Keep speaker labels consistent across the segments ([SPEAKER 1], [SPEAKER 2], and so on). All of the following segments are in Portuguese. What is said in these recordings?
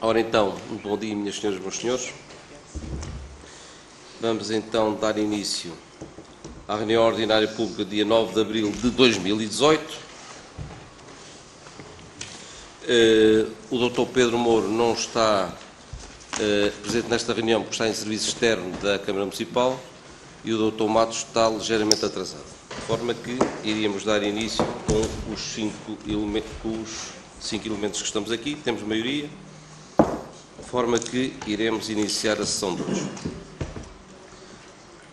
[SPEAKER 1] Ora então, bom dia, minhas senhoras e meus senhores. Vamos então dar início à reunião ordinária pública dia 9 de abril de 2018. O Dr. Pedro Mouro não está presente nesta reunião porque está em serviço externo da Câmara Municipal e o Dr. Matos está ligeiramente atrasado. De forma que iríamos dar início com os cinco elementos que estamos aqui, temos maioria, de forma que iremos iniciar a sessão de hoje.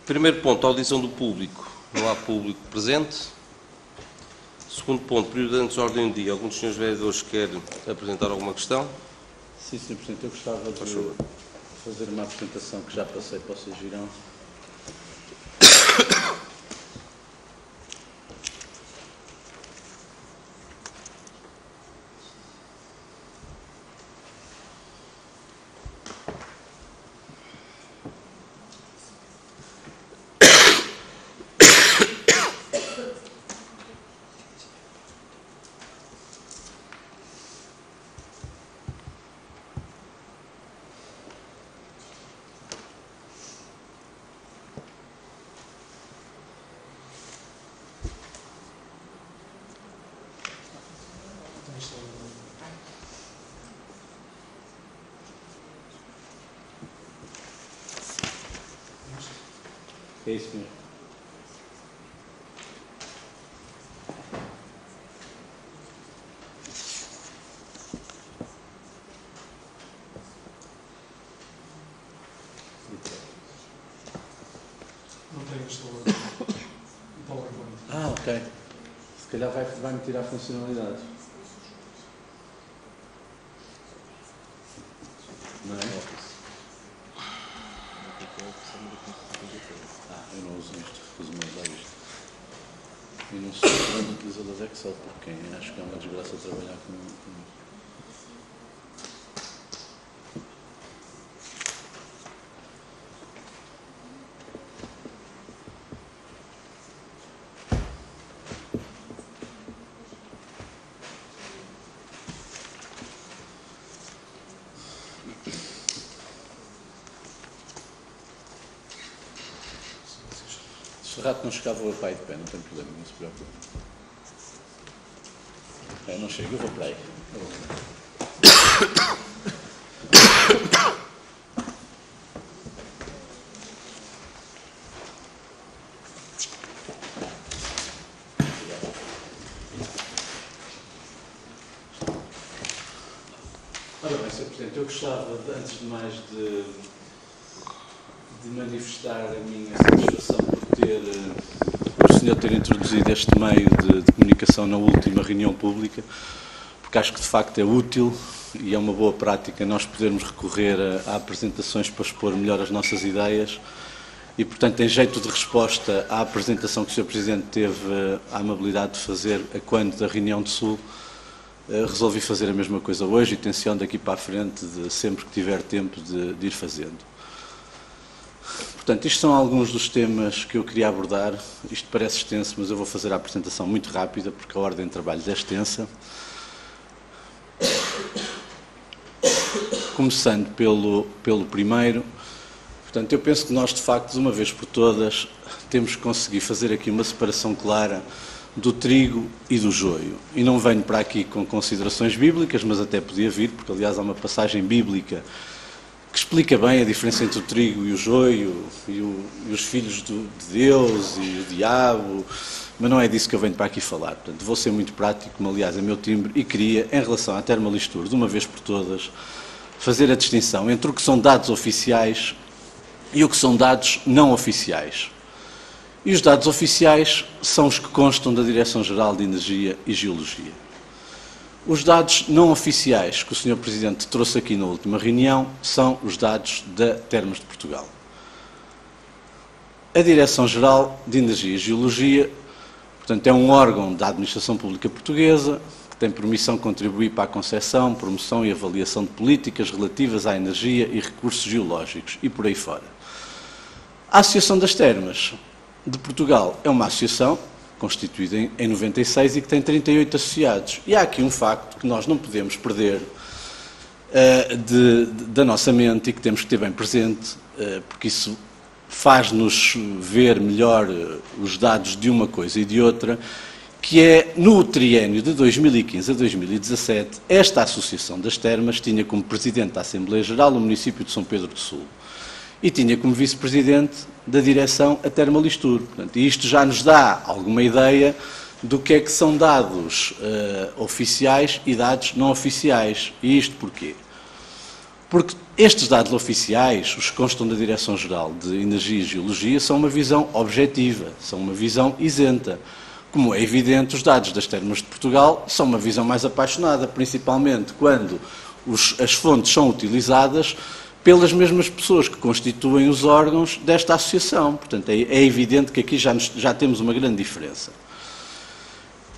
[SPEAKER 1] Primeiro ponto, audição do público. Não há público presente. Segundo ponto, período antes da ordem do dia. Algum dos senhores vereadores quer apresentar alguma questão?
[SPEAKER 2] Sim, Sr. Presidente, eu gostava de fazer uma apresentação que já passei para o Sr. Girão. É isso mesmo.
[SPEAKER 3] Não tenho instalador.
[SPEAKER 2] Ah, ok. Se calhar vai-me tirar funcionalidades. Não é? Eu não uso isto, recuso-me a usar isto. E não sou um grande utilizador de Excel, porque acho que é uma desgraça trabalhar com... Se o rato não chegava, o pai de pé, não tem problema, não se preocupe. Não chego, eu vou para aí. Ora bem, Sr. Presidente, eu gostava, antes de mais, de manifestar a minha satisfação por o senhor ter introduzido este meio de comunicação na última reunião pública, porque acho que de facto é útil e é uma boa prática nós podermos recorrer a apresentações para expor melhor as nossas ideias e, portanto, em jeito de resposta à apresentação que o Sr. Presidente teve a amabilidade de fazer a quando da reunião de Sul, resolvi fazer a mesma coisa hoje e tenciono daqui para a frente, sempre que tiver tempo, de ir fazendo. Portanto, isto são alguns dos temas que eu queria abordar. Isto parece extenso, mas eu vou fazer a apresentação muito rápida, porque a ordem de trabalhos é extensa. Começando pelo primeiro. Portanto, eu penso que nós, de facto, de uma vez por todas, temos que conseguir fazer aqui uma separação clara do trigo e do joio. E não venho para aqui com considerações bíblicas, mas até podia vir, porque, aliás, há uma passagem bíblica que explica bem a diferença entre o trigo e o joio, e os filhos de Deus e o diabo, mas não é disso que eu venho para aqui falar. Portanto, vou ser muito prático, como aliás é meu timbre, e queria, em relação à termalistura, de uma vez por todas, fazer a distinção entre o que são dados oficiais e o que são dados não oficiais. E os dados oficiais são os que constam da Direção-Geral de Energia e Geologia. Os dados não oficiais que o Sr. Presidente trouxe aqui na última reunião são os dados da Termas de Portugal. A Direção-Geral de Energia e Geologia, portanto, é um órgão da Administração Pública Portuguesa que tem por missão contribuir para a concepção, promoção e avaliação de políticas relativas à energia e recursos geológicos e por aí fora. A Associação das Termas de Portugal é uma associação constituída em 96 e que tem 38 associados. E há aqui um facto que nós não podemos perder, da nossa mente e que temos que ter bem presente, porque isso faz-nos ver melhor os dados de uma coisa e de outra, que é, no triênio de 2015 a 2017, esta Associação das Termas tinha como Presidente da Assembleia Geral o município de São Pedro do Sul e tinha como Vice-Presidente da direção a Termalistur. Portanto, isto já nos dá alguma ideia do que é que são dados oficiais e dados não oficiais. E isto porquê? Porque estes dados oficiais, os que constam da Direção-Geral de Energia e Geologia, são uma visão objetiva, são uma visão isenta. Como é evidente, os dados das Termas de Portugal são uma visão mais apaixonada, principalmente quando as fontes são utilizadas pelas mesmas pessoas que constituem os órgãos desta associação. Portanto, é evidente que aqui já temos uma grande diferença.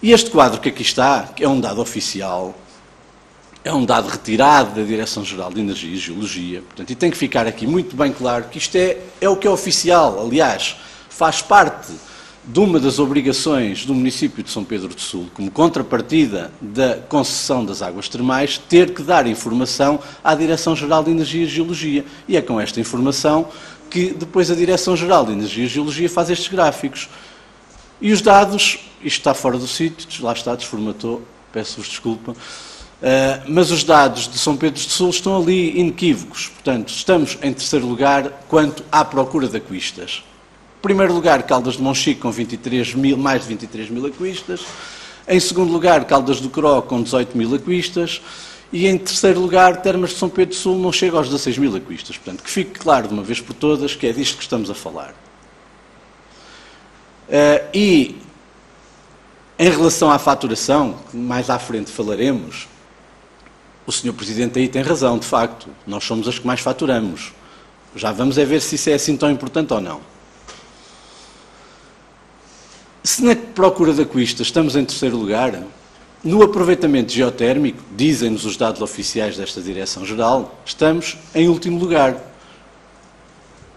[SPEAKER 2] E este quadro que aqui está, que é um dado oficial, é um dado retirado da Direção-Geral de Energia e Geologia, portanto, e tem que ficar aqui muito bem claro que isto é o que é oficial. Aliás, faz parte de uma das obrigações do município de São Pedro do Sul, como contrapartida da concessão das águas termais, ter que dar informação à Direção-Geral de Energia e Geologia. E é com esta informação que depois a Direção-Geral de Energia e Geologia faz estes gráficos. E os dados, isto está fora do sítio, lá está, desformatou, peço-vos desculpa, mas os dados de São Pedro do Sul estão ali inequívocos. Portanto, estamos em terceiro lugar quanto à procura de aquistas. Primeiro lugar, Caldas de Monchique, com mais de 23 mil aquistas. Em segundo lugar, Caldas do Cró, com 18 mil aquistas. E em terceiro lugar, Termas de São Pedro do Sul não chega aos 16 mil aquistas. Portanto, que fique claro de uma vez por todas que é disto que estamos a falar. E em relação à faturação, que mais à frente falaremos, o Sr. Presidente aí tem razão, de facto. Nós somos as que mais faturamos. Já vamos é ver se isso é assim tão importante ou não. Se na procura de aquistas estamos em terceiro lugar, no aproveitamento geotérmico, dizem-nos os dados oficiais desta Direção-Geral, estamos em último lugar,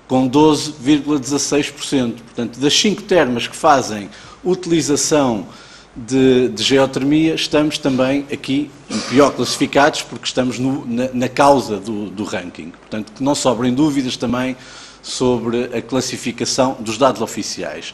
[SPEAKER 2] com 12,16%. Portanto, das 5 termas que fazem utilização de geotermia, estamos também aqui pior classificados, porque estamos na causa do ranking. Portanto, que não sobrem dúvidas também sobre a classificação dos dados oficiais.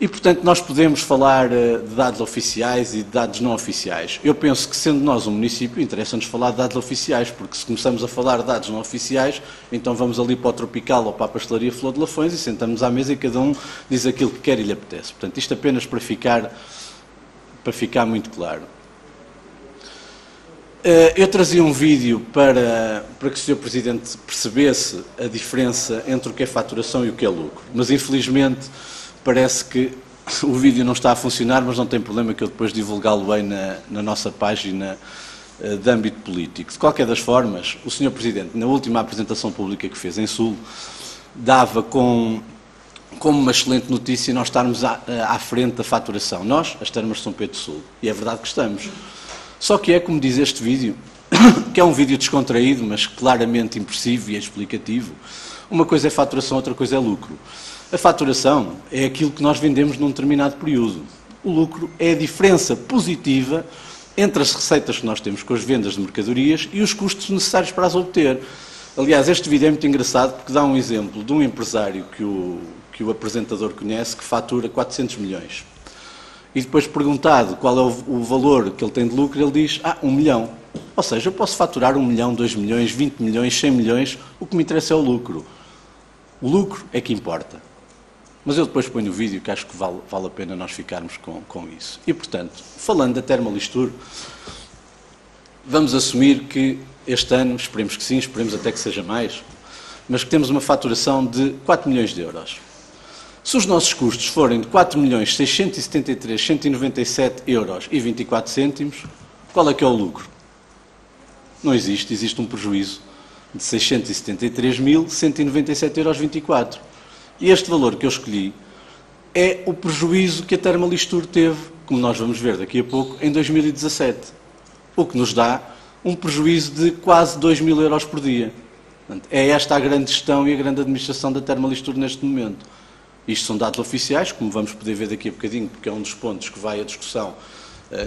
[SPEAKER 2] E, portanto, nós podemos falar de dados oficiais e de dados não oficiais. Eu penso que, sendo nós um município, interessa-nos falar de dados oficiais, porque se começamos a falar de dados não oficiais, então vamos ali para o Tropical ou para a Pastelaria Flor de Lafões e sentamos à mesa e cada um diz aquilo que quer e lhe apetece. Portanto, isto apenas para ficar muito claro. Eu trazia um vídeo para que o Sr. Presidente percebesse a diferença entre o que é faturação e o que é lucro, mas infelizmente parece que o vídeo não está a funcionar, mas não tem problema que eu depois divulgá-lo-ei na nossa página de âmbito político. De qualquer das formas, o Sr. Presidente, na última apresentação pública que fez em Sul, dava como uma excelente notícia nós estarmos à frente da faturação. Nós, as Termas de São Pedro do Sul. E é verdade que estamos. Só que é, como diz este vídeo, que é um vídeo descontraído, mas claramente impressivo e explicativo, uma coisa é faturação, outra coisa é lucro. A faturação é aquilo que nós vendemos num determinado período. O lucro é a diferença positiva entre as receitas que nós temos com as vendas de mercadorias e os custos necessários para as obter. Aliás, este vídeo é muito engraçado porque dá um exemplo de um empresário que o apresentador conhece, que fatura 400 milhões. E depois perguntado qual é o valor que ele tem de lucro, ele diz, 1 milhão. Ou seja, eu posso faturar 1 milhão, 2 milhões, 20 milhões, 100 milhões, o que me interessa é o lucro. O lucro é que importa. Mas eu depois ponho o vídeo, que acho que vale a pena nós ficarmos com isso. E, portanto, falando da Termalistur, vamos assumir que este ano, esperemos que sim, esperemos até que seja mais, mas que temos uma faturação de 4 milhões de euros. Se os nossos custos forem de 4.673.197 euros e 24 cêntimos, qual é que é o lucro? Não existe, existe um prejuízo de 673.197 euros 24. E este valor que eu escolhi é o prejuízo que a Termalistur teve, como nós vamos ver daqui a pouco, em 2017. O que nos dá um prejuízo de quase 2.000 euros por dia. Portanto, é esta a grande gestão e a grande administração da Termalistur neste momento. Isto são dados oficiais, como vamos poder ver daqui a bocadinho, porque é um dos pontos que vai à discussão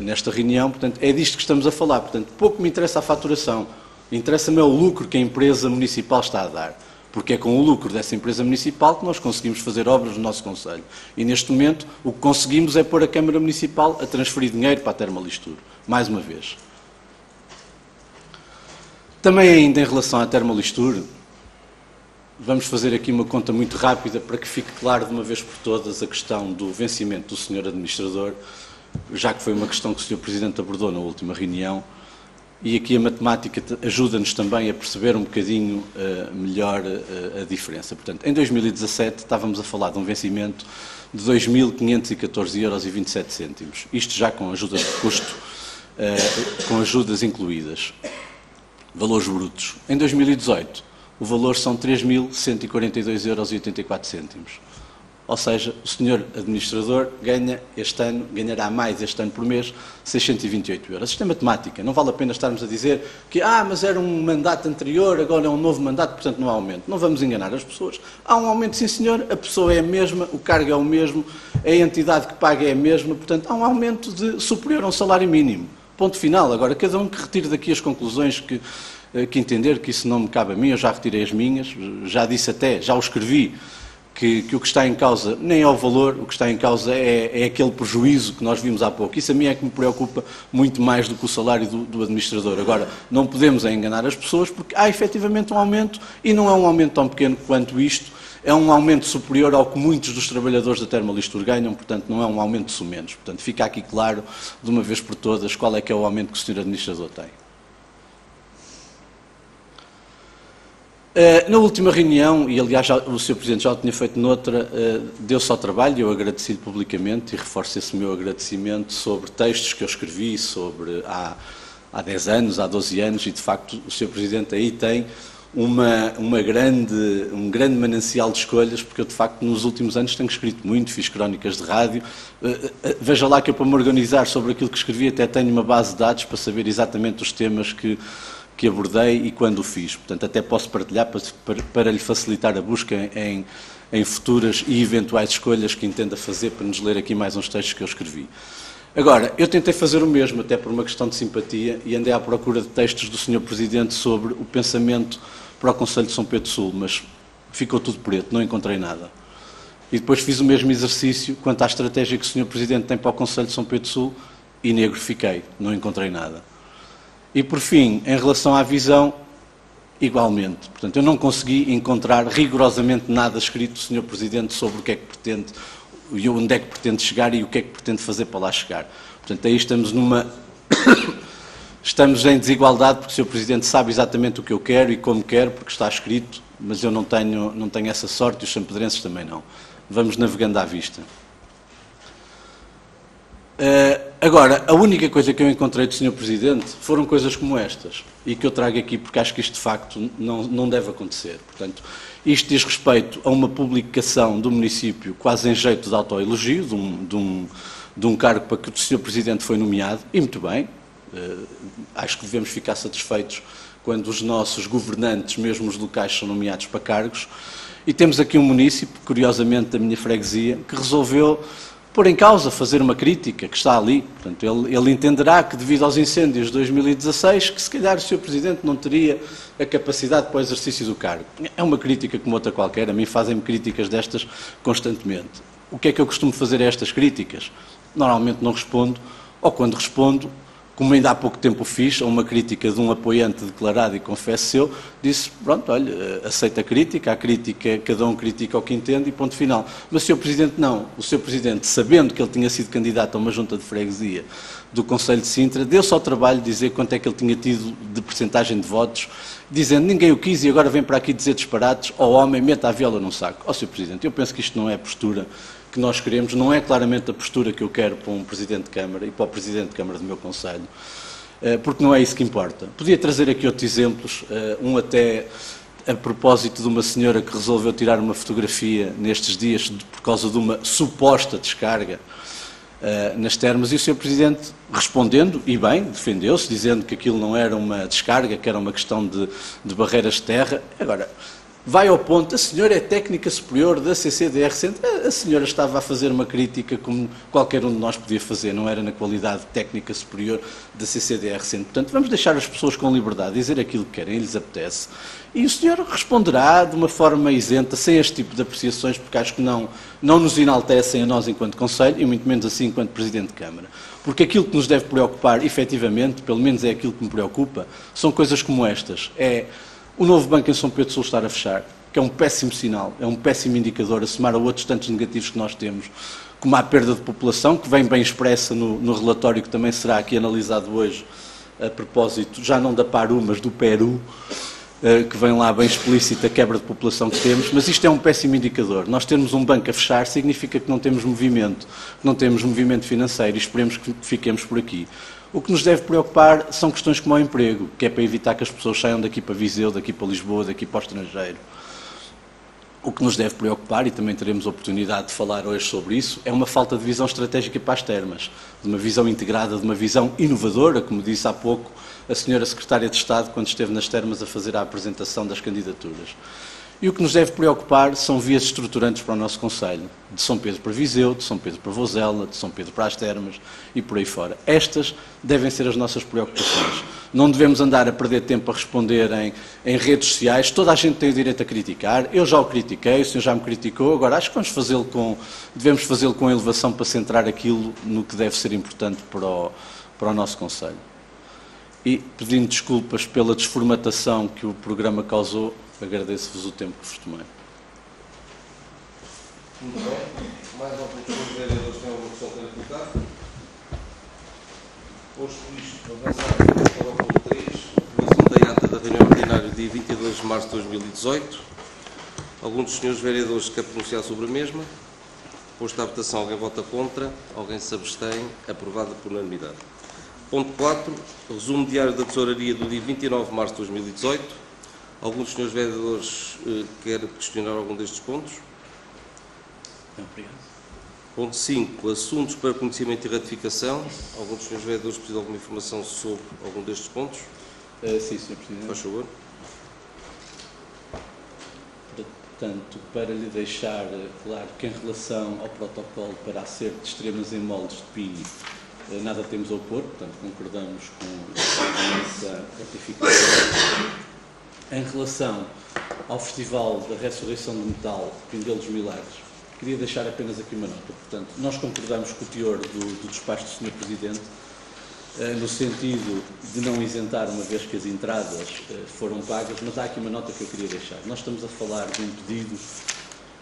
[SPEAKER 2] nesta reunião. Portanto, é disto que estamos a falar. Portanto, pouco me interessa a faturação. Interessa-me é o lucro que a empresa municipal está a dar, porque é com o lucro dessa empresa municipal que nós conseguimos fazer obras no nosso concelho. E neste momento o que conseguimos é pôr a Câmara Municipal a transferir dinheiro para a Termalistur, mais uma vez. Também ainda em relação à Termalistur, vamos fazer aqui uma conta muito rápida para que fique claro de uma vez por todas a questão do vencimento do Sr. Administrador, já que foi uma questão que o Sr. Presidente abordou na última reunião, e aqui a matemática ajuda-nos também a perceber um bocadinho melhor a diferença. Portanto, em 2017 estávamos a falar de um vencimento de 2.514,27 €, isto já com ajuda de custo, com ajudas incluídas, valores brutos. Em 2018, o valor são 3.142,84 €. Ou seja, o Sr. Administrador ganha este ano, ganhará mais este ano por mês, 628 €. Isto é matemática, não vale a pena estarmos a dizer que mas era um mandato anterior, agora é um novo mandato, portanto não há aumento. Não vamos enganar as pessoas. Há um aumento, sim senhor, a pessoa é a mesma, o cargo é o mesmo, a entidade que paga é a mesma, portanto há um aumento superior a um salário mínimo. Ponto final. Agora, cada um que retire daqui as conclusões que entender, que isso não me cabe a mim, eu já retirei as minhas, já disse até, já o escrevi, que o que está em causa nem é o valor, o que está em causa é aquele prejuízo que nós vimos há pouco. Isso a mim é que me preocupa muito mais do que o salário do administrador. Agora, não podemos enganar as pessoas porque há efetivamente um aumento e não é um aumento tão pequeno quanto isto, é um aumento superior ao que muitos dos trabalhadores da Termalistur ganham, portanto não é um aumento sumenos. Portanto, fica aqui claro, de uma vez por todas, qual é que é o aumento que o Sr. Administrador tem. Na última reunião, e aliás o Sr. Presidente já o tinha feito noutra, deu-se ao trabalho, e eu agradeci-lhe publicamente e reforço esse meu agradecimento sobre textos que eu escrevi sobre há 10 anos, há 12 anos, e de facto o Sr. Presidente aí tem um grande manancial de escolhas, porque eu de facto nos últimos anos tenho escrito muito, fiz crónicas de rádio, veja lá que eu para me organizar sobre aquilo que escrevi até tenho uma base de dados para saber exatamente os temas que abordei e quando o fiz. Portanto, até posso partilhar para lhe facilitar a busca em futuras e eventuais escolhas que entenda fazer para nos ler aqui mais uns textos que eu escrevi. Agora, eu tentei fazer o mesmo, até por uma questão de simpatia, e andei à procura de textos do Sr. Presidente sobre o pensamento para o Concelho de São Pedro Sul, mas ficou tudo preto, não encontrei nada. E depois fiz o mesmo exercício quanto à estratégia que o Sr. Presidente tem para o Concelho de São Pedro Sul, e negro fiquei, não encontrei nada. E, por fim, em relação à visão, igualmente. Portanto, eu não consegui encontrar rigorosamente nada escrito do Sr. Presidente sobre o que é que pretende, e onde é que pretende chegar e o que é que pretende fazer para lá chegar. Portanto, aí estamos estamos em desigualdade, porque o Sr. Presidente sabe exatamente o que eu quero e como quero, porque está escrito, mas eu não tenho essa sorte e os sampedrenses também não. Vamos navegando à vista. Agora, a única coisa que eu encontrei do Sr. Presidente foram coisas como estas, e que eu trago aqui porque acho que isto de facto não deve acontecer. Portanto, isto diz respeito a uma publicação do município quase em jeito de autoelogio, de um cargo para que o Sr. Presidente foi nomeado, e muito bem, acho que devemos ficar satisfeitos quando os nossos governantes, mesmo os locais, são nomeados para cargos, e temos aqui um município, curiosamente da minha freguesia, que resolveu pôr em causa, fazer uma crítica que está ali. Portanto, ele entenderá que devido aos incêndios de 2016, que se calhar o Sr. Presidente não teria a capacidade para o exercício do cargo. É uma crítica como outra qualquer, a mim fazem-me críticas destas constantemente. O que é que eu costumo fazer a estas críticas? Normalmente não respondo, ou quando respondo, como ainda há pouco tempo fiz, a uma crítica de um apoiante declarado e confesso eu, disse, pronto, olha, aceita a crítica, cada um critica o que entende e ponto final. Mas o Sr. Presidente não. O Sr. Presidente, sabendo que ele tinha sido candidato a uma junta de freguesia do Concelho de Sintra, deu-se ao trabalho de dizer quanto é que ele tinha tido de percentagem de votos, dizendo, ninguém o quis e agora vem para aqui dizer disparates, ó homem, meta a viola num saco. Ó Sr. Presidente, eu penso que isto não é a postura que nós queremos, não é claramente a postura que eu quero para um Presidente de Câmara e para o Presidente de Câmara do meu Concelho, porque não é isso que importa. Podia trazer aqui outros exemplos, um até a propósito de uma senhora que resolveu tirar uma fotografia nestes dias por causa de uma suposta descarga nas termas, e o Sr. Presidente, respondendo, e bem, defendeu-se, dizendo que aquilo não era uma descarga, que era uma questão de barreiras de terra. Agora, vai ao ponto, a senhora é técnica superior da CCDR Centro. A senhora estava a fazer uma crítica como qualquer um de nós podia fazer, não era na qualidade de técnica superior da CCDR Centro. Portanto, vamos deixar as pessoas com liberdade de dizer aquilo que querem, lhes apetece. E o senhor responderá de uma forma isenta, sem este tipo de apreciações, porque acho que não nos enaltecem a nós enquanto Conselho, e muito menos assim enquanto Presidente de Câmara. Porque aquilo que nos deve preocupar, efetivamente, pelo menos é aquilo que me preocupa, são coisas como estas. É o novo banco em São Pedro do Sul estar a fechar, que é um péssimo sinal, é um péssimo indicador, a somar a outros tantos negativos que nós temos, como a perda de população, que vem bem expressa no relatório que também será aqui analisado hoje, a propósito, já não da Paru, mas do Peru, que vem lá bem explícita a quebra de população que temos, mas isto é um péssimo indicador. Nós termos um banco a fechar significa que não temos movimento financeiro, e esperemos que fiquemos por aqui. O que nos deve preocupar são questões como o emprego, que é para evitar que as pessoas saiam daqui para Viseu, daqui para Lisboa, daqui para o estrangeiro. O que nos deve preocupar, e também teremos oportunidade de falar hoje sobre isso, é uma falta de visão estratégica para as termas, de uma visão integrada, de uma visão inovadora, como disse há pouco a senhora Secretária de Estado quando esteve nas termas a fazer a apresentação das candidaturas. E o que nos deve preocupar são vias estruturantes para o nosso Conselho, de São Pedro para Viseu, de São Pedro para Vozela, de São Pedro para as termas e por aí fora. Estas devem ser as nossas preocupações. Não devemos andar a perder tempo a responder em redes sociais. Toda a gente tem o direito a criticar. Eu já o critiquei, o senhor já me criticou. Agora, acho que devemos fazê-lo com elevação para centrar aquilo no que deve ser importante para o nosso Conselho. E, pedindo desculpas pela desformatação que o programa causou, agradeço-vos o tempo que vos tomei.
[SPEAKER 1] Muito bem. Mais alguns vereadores têm alguma questão para colocar? Posto isto, avançamos para o ponto 3, aprovação da ata da reunião ordinária dia 22 de março de 2018. Algum dos senhores vereadores quer pronunciar sobre a mesma? Posto à votação, alguém vota contra? Alguém se abstém? Aprovada por unanimidade. Ponto 4, resumo diário da Tesouraria do dia 29 de março de 2018. Algum dos senhores vereadores quer questionar algum destes pontos?
[SPEAKER 2] Não, obrigado.
[SPEAKER 1] Ponto 5, assuntos para conhecimento e ratificação. Algum dos senhores vereadores precisa de alguma informação sobre algum destes pontos?
[SPEAKER 2] Sim, Sr. Presidente.
[SPEAKER 1] Faz favor.
[SPEAKER 2] Portanto, para lhe deixar claro que em relação ao protocolo para acerto de extremas em moldes de PIN, nada temos a opor, portanto concordamos com essa ratificação. Em relação ao Festival da Ressurreição do Metal, Pindel dos Milagres, queria deixar apenas aqui uma nota. Portanto, nós concordamos com o teor do despacho do Sr. Presidente, no sentido de não isentar, uma vez que as entradas foram pagas, mas há aqui uma nota que eu queria deixar. Nós estamos a falar de um pedido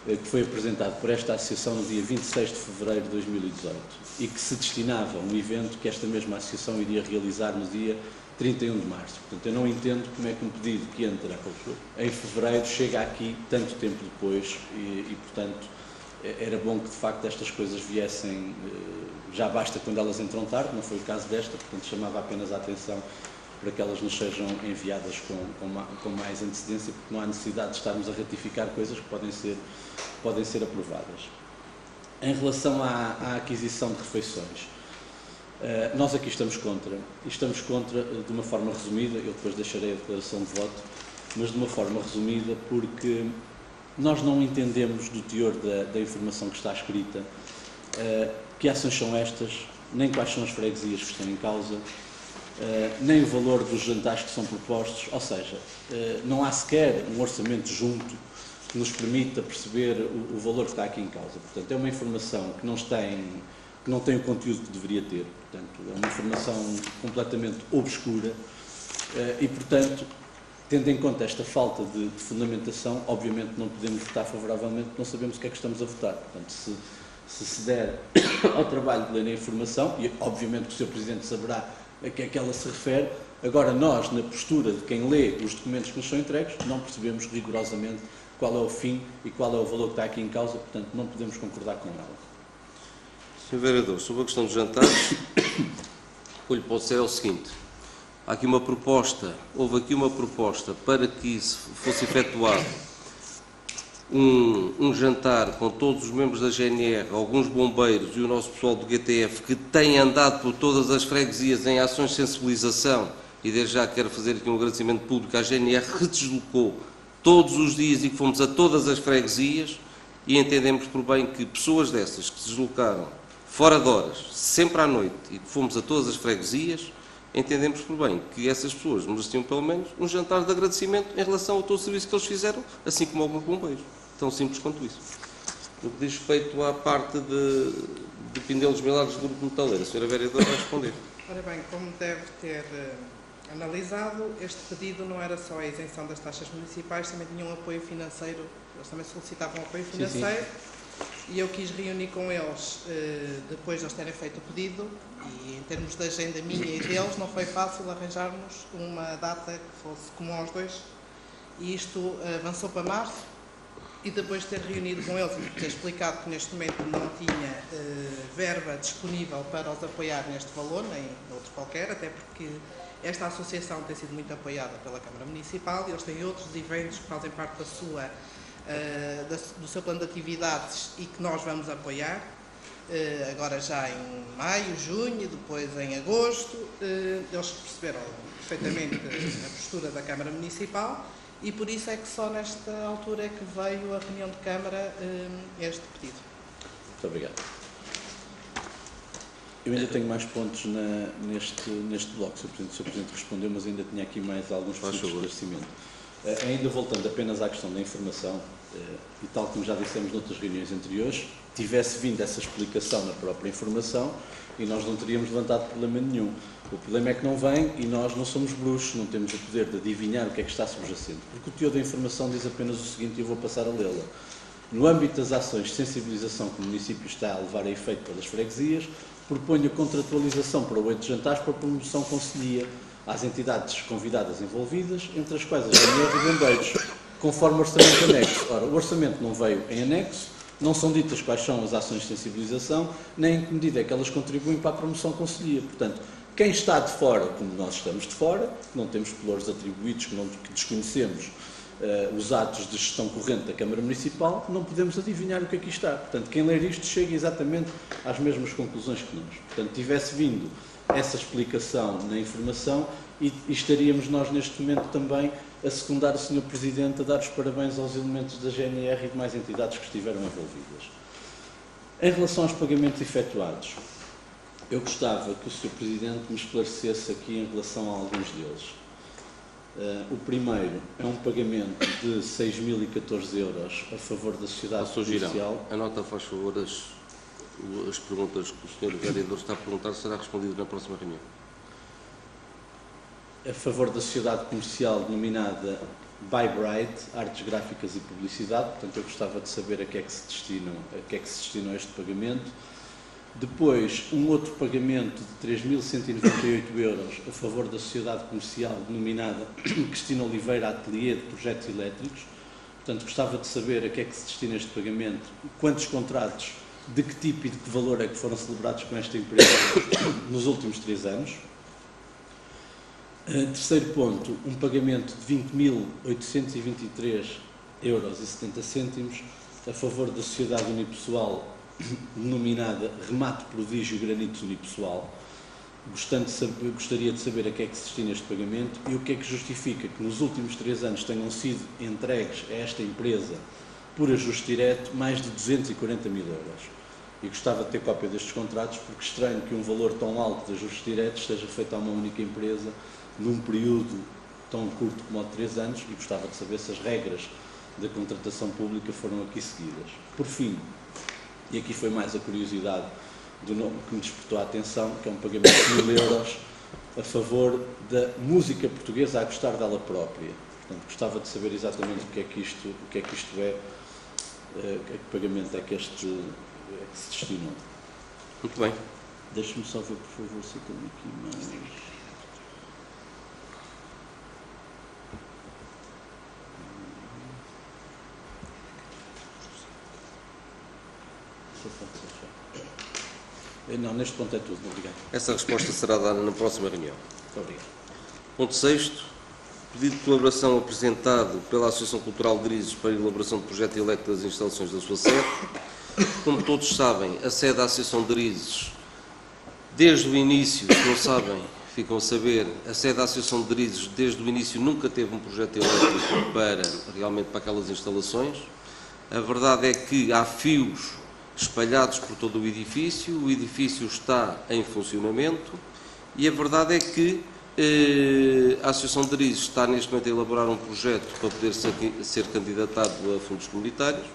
[SPEAKER 2] que foi apresentado por esta associação no dia 26 de fevereiro de 2018 e que se destinava a um evento que esta mesma associação iria realizar no dia 31 de março. Portanto, eu não entendo como é que um pedido que entra em fevereiro chega aqui tanto tempo depois e portanto, era bom que de facto estas coisas viessem, já basta quando elas entram tarde, não foi o caso desta, portanto chamava apenas a atenção para que elas nos sejam enviadas com mais antecedência, porque não há necessidade de estarmos a ratificar coisas que podem ser aprovadas. Em relação à aquisição de refeições, nós aqui estamos contra, e estamos contra de uma forma resumida, eu depois deixarei a declaração de voto, mas de uma forma resumida porque nós não entendemos do teor da informação que está escrita que ações são estas, nem quais são as freguesias que estão em causa, nem o valor dos jantares que são propostos, ou seja, não há sequer um orçamento junto que nos permita perceber o valor que está aqui em causa. Portanto, é uma informação que não tem o conteúdo que deveria ter. Portanto, é uma informação completamente obscura e, portanto, tendo em conta esta falta de fundamentação, obviamente não podemos votar favoravelmente, não sabemos o que é que estamos a votar. Portanto, se der ao trabalho de ler a informação, e obviamente que o Sr. Presidente saberá a que é que ela se refere, agora nós, na postura de quem lê os documentos que nos são entregues, não percebemos rigorosamente qual é o fim e qual é o valor que está aqui em causa, portanto não podemos concordar com ela.
[SPEAKER 1] Sr. Vereador, sobre a questão dos jantares, o que lhe posso dizer é o seguinte: houve aqui uma proposta para que fosse efetuado um jantar com todos os membros da GNR, alguns bombeiros e o nosso pessoal do GTF, que têm andado por todas as freguesias em ações de sensibilização, e desde já quero fazer aqui um agradecimento público à GNR, que deslocou todos os dias e que fomos a todas as freguesias e entendemos por bem que pessoas dessas que se deslocaram fora de horas, sempre à noite, e que fomos a todas as freguesias, entendemos por bem que essas pessoas mereciam pelo menos um jantar de agradecimento em relação ao todo o serviço que eles fizeram, assim como alguns bombeiros. Tão simples quanto isso. No que diz respeito à parte de Pindelo dos Milagres do Grupo Metaleiro, a Sra. Vereadora vai responder.
[SPEAKER 3] Ora bem, como deve ter analisado, este pedido não era só a isenção das taxas municipais, também tinha um apoio financeiro, eles também solicitavam apoio financeiro. Sim. E eu quis reunir com eles depois de eles terem feito o pedido, e em termos de agenda minha e deles não foi fácil arranjarmos uma data que fosse comum aos dois, e isto avançou para março. E depois de ter reunido com eles e ter explicado que neste momento não tinha verba disponível para os apoiar neste valor, nem outro qualquer, até porque esta associação tem sido muito apoiada pela Câmara Municipal e eles têm outros eventos que fazem parte do seu plano de atividades e que nós vamos apoiar, agora já em maio, junho e depois em agosto. Eles perceberam perfeitamente a postura da Câmara Municipal. E por isso é que só nesta altura é que veio a reunião de Câmara este pedido.
[SPEAKER 2] Muito obrigado. Eu ainda tenho mais pontos neste bloco, Sr. Presidente respondeu, mas ainda tinha aqui mais alguns pontos de esclarecimento. Ainda voltando apenas à questão da informação, e tal como já dissemos noutras reuniões anteriores, tivesse vindo essa explicação na própria informação e nós não teríamos levantado problema nenhum. O problema é que não vem e nós não somos bruxos, não temos o poder de adivinhar o que é que está subjacente. Porque o teor da informação diz apenas o seguinte, e eu vou passar a lê-la. No âmbito das ações de sensibilização que o município está a levar a efeito pelas freguesias, propõe a contratualização para o 8 de jantares para a promoção conselhia às entidades convidadas envolvidas, entre as quais a GNR e Bombeiros, conforme o orçamento anexo. Ora, o orçamento não veio em anexo, não são ditas quais são as ações de sensibilização, nem em que medida é que elas contribuem para a promoção conselhia. Portanto, quem está de fora, como nós estamos de fora, que não temos pelouros atribuídos, que desconhecemos os atos de gestão corrente da Câmara Municipal, não podemos adivinhar o que aqui está. Portanto, quem ler isto chega exatamente às mesmas conclusões que nós. Portanto, tivesse vindo essa explicação na informação e estaríamos nós neste momento também a secundar o Sr. Presidente a dar os parabéns aos elementos da GNR e demais entidades que estiveram envolvidas. Em relação aos pagamentos efetuados, eu gostava que o Sr. Presidente me esclarecesse aqui em relação a alguns deles. O primeiro é um pagamento de 6.014 euros a favor da sociedade comercial.
[SPEAKER 1] Anota, faz favor, as perguntas que o Sr. Vereador está a perguntar, será respondido na próxima reunião.
[SPEAKER 2] A favor da sociedade comercial denominada Buy Bright, Artes Gráficas e Publicidade. Portanto, eu gostava de saber a que é que se destina este pagamento. Depois, um outro pagamento de 3.198 euros a favor da sociedade comercial denominada Cristina Oliveira Atelier de Projetos Elétricos. Portanto, gostava de saber a que é que se destina este pagamento, quantos contratos, de que tipo e de que valor é que foram celebrados com esta empresa nos últimos 3 anos. Terceiro ponto, um pagamento de 20.823 euros e 70 cêntimos a favor da sociedade unipessoal denominada Remate Prodígio Granitos Unipessoal. Gostaria de saber a que é que se destina este pagamento e o que é que justifica que nos últimos 3 anos tenham sido entregues a esta empresa por ajuste direto mais de 240.000 euros. E gostava de ter cópia destes contratos, porque estranho que um valor tão alto de ajustes diretos esteja feito a uma única empresa num período tão curto como o de 3 anos, e gostava de saber se as regras da contratação pública foram aqui seguidas. Por fim, e aqui foi mais a curiosidade do nome que me despertou a atenção, que é um pagamento de 1.000 euros a favor da música portuguesa a gostar dela própria. Portanto, gostava de saber exatamente o que é que isto é, a que pagamento é que se destinou.
[SPEAKER 1] Muito bem.
[SPEAKER 2] Deixe-me só ver, por favor, se eu tenho aqui mais... Não, neste ponto é tudo. Obrigado.
[SPEAKER 1] Essa resposta será dada na próxima reunião.
[SPEAKER 2] Muito obrigado.
[SPEAKER 1] Ponto 6º. Pedido de colaboração apresentado pela Associação Cultural de Drizes para a elaboração do projeto elétrico das instalações da sua sede. Como todos sabem, a sede da Associação de Drizes, desde o início, se não sabem, ficam a saber, a sede da Associação de Drizes, desde o início, nunca teve um projeto elétrico realmente para aquelas instalações. A verdade é que há fios espalhados por todo o edifício está em funcionamento e a verdade é que a Associação de Drizes está neste momento a elaborar um projeto para poder ser candidatado a fundos comunitários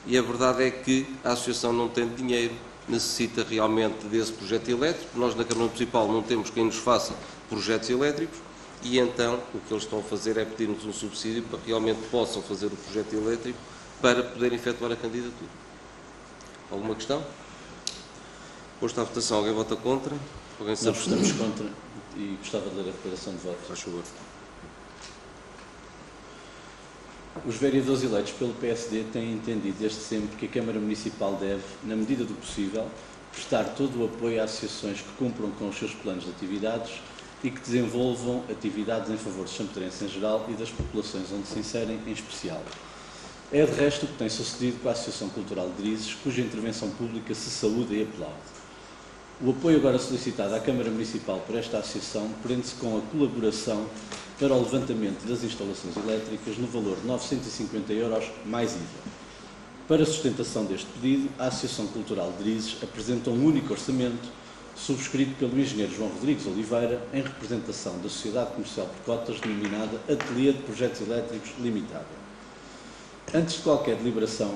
[SPEAKER 1] e a verdade é que a Associação não tem dinheiro, necessita realmente desse projeto elétrico. Nós na Câmara Municipal não temos quem nos faça projetos elétricos e então o que eles estão a fazer é pedir-nos um subsídio para que realmente possam fazer o projeto elétrico para poderem efetuar a candidatura. Alguma questão? Posto à votação, alguém vota contra? Alguém se abstém?
[SPEAKER 2] Nós votamos contra e gostava de ler a declaração de voto.
[SPEAKER 1] Faz favor.
[SPEAKER 2] Os vereadores eleitos pelo PSD têm entendido desde sempre que a Câmara Municipal deve, na medida do possível, prestar todo o apoio a associações que cumpram com os seus planos de atividades e que desenvolvam atividades em favor dos champetrenses em geral e das populações onde se inserem em especial. É de resto o que tem sucedido com a Associação Cultural de Drizes, cuja intervenção pública se saúda e aplaude. O apoio agora solicitado à Câmara Municipal por esta associação prende-se com a colaboração para o levantamento das instalações elétricas no valor de 950 € mais IVA. Para a sustentação deste pedido, a Associação Cultural de Drizes apresenta um único orçamento subscrito pelo engenheiro João Rodrigues Oliveira em representação da Sociedade Comercial por Cotas denominada Ateliê de Projetos Elétricos Limitada. Antes de qualquer deliberação,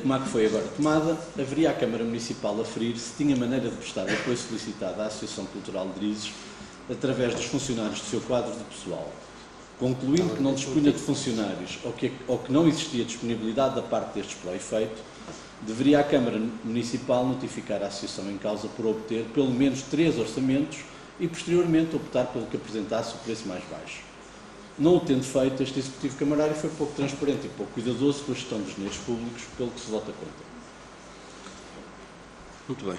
[SPEAKER 2] como a que foi agora tomada, haveria a Câmara Municipal a aferir se tinha maneira de prestar apoio solicitado à Associação Cultural de Drizes através dos funcionários do seu quadro de pessoal. Concluindo que não dispunha de funcionários ou que não existia disponibilidade da parte destes para o efeito, deveria a Câmara Municipal notificar a Associação em causa por obter pelo menos 3 orçamentos e, posteriormente, optar pelo que apresentasse o preço mais baixo. Não o tendo feito, este Executivo Camarário foi pouco transparente e pouco cuidadoso com a gestão dos dinheiros públicos, pelo que se vota contra.
[SPEAKER 1] Muito bem.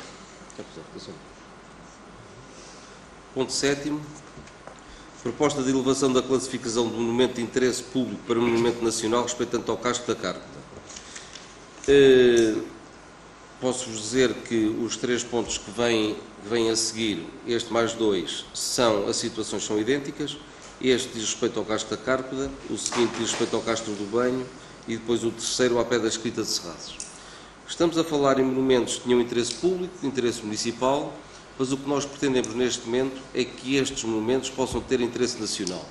[SPEAKER 1] Ponto 7º. Proposta de elevação da classificação de monumento de interesse público para monumento nacional respeitante ao casco da Cárpeda. Posso-vos dizer que os 3 pontos que vêm a seguir, este mais 2, as situações são idênticas. Este diz respeito ao casco da Cárpeda, o seguinte diz respeito ao Castro do Banho e depois o terceiro ao pé da Escrita de Serrazes. Estamos a falar em monumentos que tinham interesse público, de interesse municipal, mas o que nós pretendemos neste momento é que estes monumentos possam ter interesse nacional.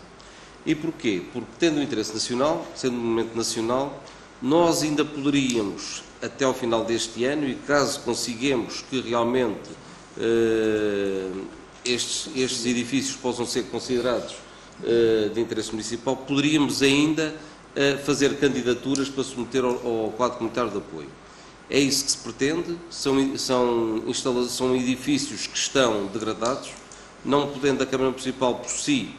[SPEAKER 1] E porquê? Porque tendo interesse nacional, sendo um monumento nacional, nós ainda poderíamos, até ao final deste ano, e caso consigamos que realmente estes edifícios possam ser considerados de interesse municipal, poderíamos ainda fazer candidaturas para submeter ao quadro comunitário de apoio. É isso que se pretende, são edifícios que estão degradados, não podendo a Câmara Municipal por si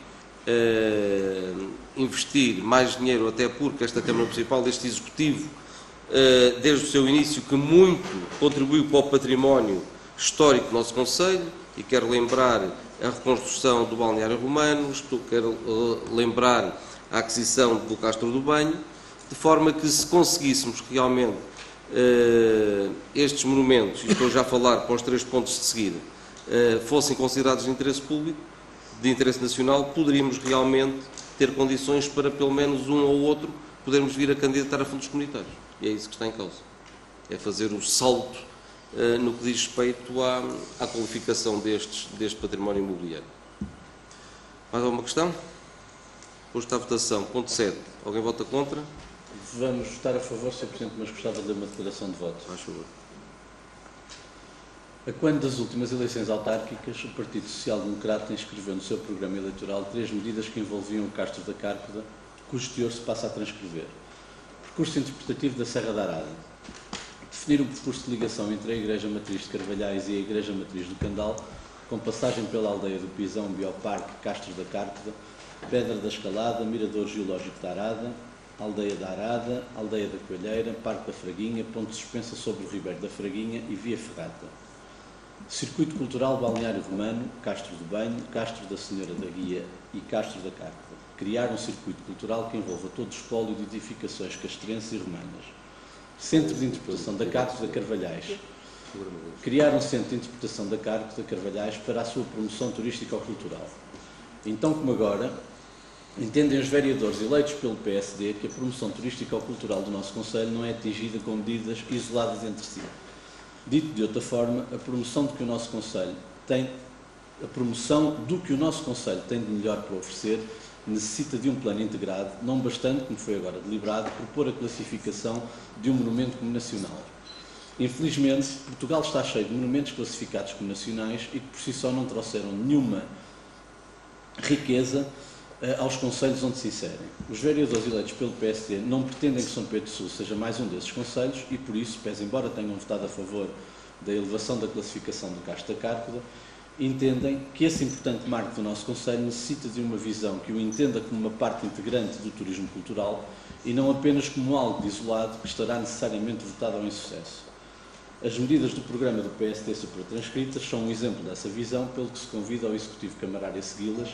[SPEAKER 1] investir mais dinheiro, até porque esta Câmara Municipal, este Executivo, desde o seu início, que muito contribuiu para o património histórico do nosso Concelho, e quero lembrar a reconstrução do balneário romano, quero lembrar a aquisição do Castro do Banho, de forma que se conseguíssemos realmente estes monumentos, e estou já a falar para os 3 pontos de seguida, fossem considerados de interesse público, de interesse nacional, poderíamos realmente ter condições para pelo menos um ou outro podermos vir a candidatar a fundos comunitários. E é isso que está em causa. É fazer o salto no que diz respeito à qualificação deste património imobiliário. Mais alguma questão? Posto à votação. Ponto 7. Alguém vota contra?
[SPEAKER 2] Vamos votar a favor, Sr. Presidente, mas gostava de ler uma declaração de voto.
[SPEAKER 1] Faz favor.
[SPEAKER 2] A quando das últimas eleições autárquicas, o Partido Social Democrata inscreveu no seu programa eleitoral 3 medidas que envolviam o Castro da Cárpeda, cujo teor se passa a transcrever. Percurso interpretativo da Serra da Arada. Definir um percurso de ligação entre a Igreja Matriz de Carvalhais e a Igreja Matriz do Candal, com passagem pela aldeia do Pisão, Bioparque, Castro da Cárpeda, Pedra da Escalada, Mirador Geológico da Arada, Aldeia da Arada, Aldeia da Coelheira, Parque da Fraguinha, Ponte Suspensa sobre o Ribeiro da Fraguinha e Via Ferrata. Circuito Cultural Balneário Romano, Castro do Banho, Castro da Senhora da Guia e Castro da Cárpeda. Criar um circuito cultural que envolva todo o espólio de edificações castrenses e romanas. Centro de Interpretação da Cátedra de Carvalhais. criar um centro de interpretação da Cárcega Carvalhais para a sua promoção turístico-cultural. Então, como agora, entendem os vereadores eleitos pelo PSD que a promoção turístico-cultural do nosso Conselho não é atingida com medidas isoladas entre si. Dito de outra forma, a promoção do que o nosso Conselho tem de melhor para oferecer necessita de um plano integrado, não bastante, como foi agora deliberado, propor a classificação de um monumento como nacional. Infelizmente, Portugal está cheio de monumentos classificados como nacionais e que por si só não trouxeram nenhuma riqueza aos concelhos onde se inserem. Os vereadores eleitos pelo PSD não pretendem que São Pedro do Sul seja mais um desses concelhos e, por isso, pese embora tenham votado a favor da elevação da classificação do Castro da Cárcega, entendem que esse importante marco do nosso concelho necessita de uma visão que o entenda como uma parte integrante do turismo cultural e não apenas como algo isolado que estará necessariamente votado ao insucesso. As medidas do programa do PSD supratranscritas são um exemplo dessa visão, pelo que se convida ao Executivo Camarário a segui-las,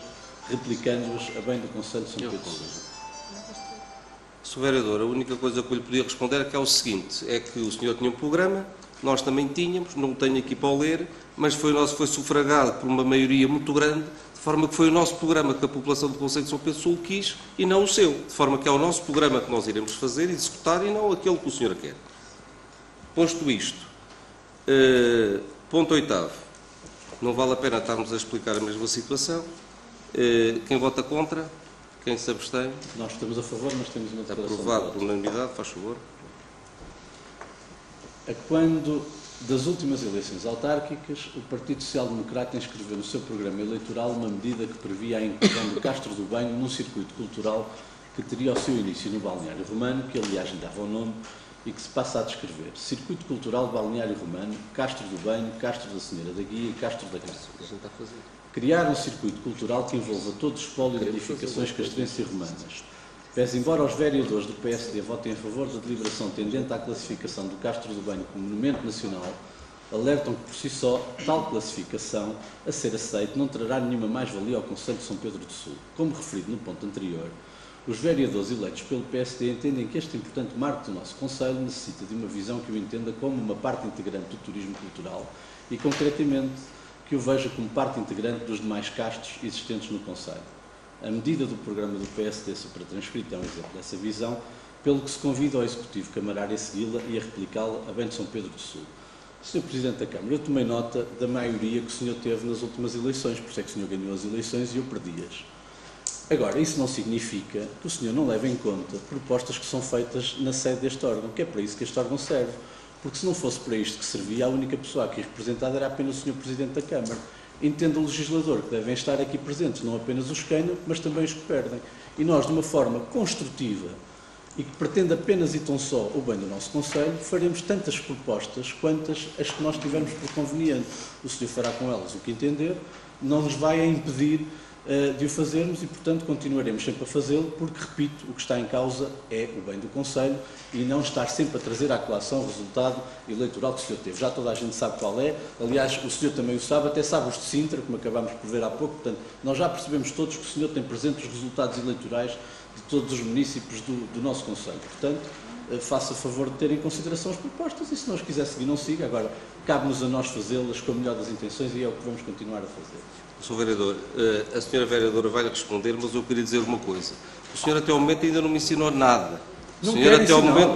[SPEAKER 2] replicando-as a bem do Conselho de São Pedro do Sul.
[SPEAKER 1] Sr. Vereador, a única coisa que eu lhe podia responder é que é o seguinte, é que o senhor tinha um programa, nós também tínhamos, não o tenho aqui para o ler, mas foi sufragado por uma maioria muito grande, de forma que foi o nosso programa que a população do Conselho de São Pedro do Sul quis e não o seu, de forma que é o nosso programa que nós iremos fazer e executar e não aquele que o senhor quer. Posto isto, ponto 8º, não vale a pena estarmos a explicar a mesma situação. Quem vota contra? Quem se abstém?
[SPEAKER 2] Nós estamos a favor, mas temos uma declaração.
[SPEAKER 1] Aprovado por unanimidade, faz favor.
[SPEAKER 2] A quando das últimas eleições autárquicas, o Partido Social Democrata inscreveu no seu programa eleitoral uma medida que previa a inclusão do Castro do Banho num circuito cultural que teria o seu início no Balneário Romano, que aliás lhe dava o nome, e que se passa a descrever. Circuito Cultural Balneário Romano, Castro do Banho, Castro da Senhora da Guia e Castro da Cárcega. Criar um circuito cultural que envolva todo o espólio de edificações castrenses e romanas. Pese embora os vereadores do PSD votem a favor da deliberação tendente à classificação do Castro do Banho como monumento nacional, alertam que por si só tal classificação, a ser aceita, não trará nenhuma mais-valia ao Conselho de São Pedro do Sul. Como referido no ponto anterior, os vereadores eleitos pelo PSD entendem que este importante marco do nosso Conselho necessita de uma visão que o entenda como uma parte integrante do turismo cultural e, concretamente, que o veja como parte integrante dos demais castros existentes no Conselho. A medida do programa do PSD supratranscrito é um exemplo dessa visão, pelo que se convida ao Executivo Camarário a segui-la e a replicá-la a bem de São Pedro do Sul. Sr. Presidente da Câmara, eu tomei nota da maioria que o senhor teve nas últimas eleições, por isso é que o senhor ganhou as eleições e eu perdi-as. Agora, isso não significa que o senhor não leve em conta propostas que são feitas na sede deste órgão, que é para isso que este órgão serve. Porque se não fosse para isto que servia, a única pessoa aqui representada era apenas o Sr. Presidente da Câmara. Entenda o legislador que devem estar aqui presentes, não apenas os que ganham, mas também os que perdem. E nós, de uma forma construtiva e que pretende apenas e tão só o bem do nosso Conselho, faremos tantas propostas quantas as que nós tivermos por conveniente. O senhor fará com elas o que entender, não nos vai a impedir de o fazermos e, portanto, continuaremos sempre a fazê-lo, porque, repito, o que está em causa é o bem do Conselho e não estar sempre a trazer à colação o resultado eleitoral que o senhor teve. Já toda a gente sabe qual é, aliás, o senhor também o sabe, até sabe os de Sintra, como acabámos por ver há pouco, portanto, nós já percebemos todos que o senhor tem presente os resultados eleitorais de todos os municípios do nosso Conselho. Portanto, faça favor de ter em consideração as propostas e, se não as quiser seguir, não siga. Agora, cabe-nos a nós fazê-las com a melhor das intenções e é o que vamos continuar a fazer.
[SPEAKER 1] Sr. Vereador, a senhora Vereadora vai-lhe responder, mas eu queria dizer uma coisa. O senhor até ao momento ainda não me ensinou nada. O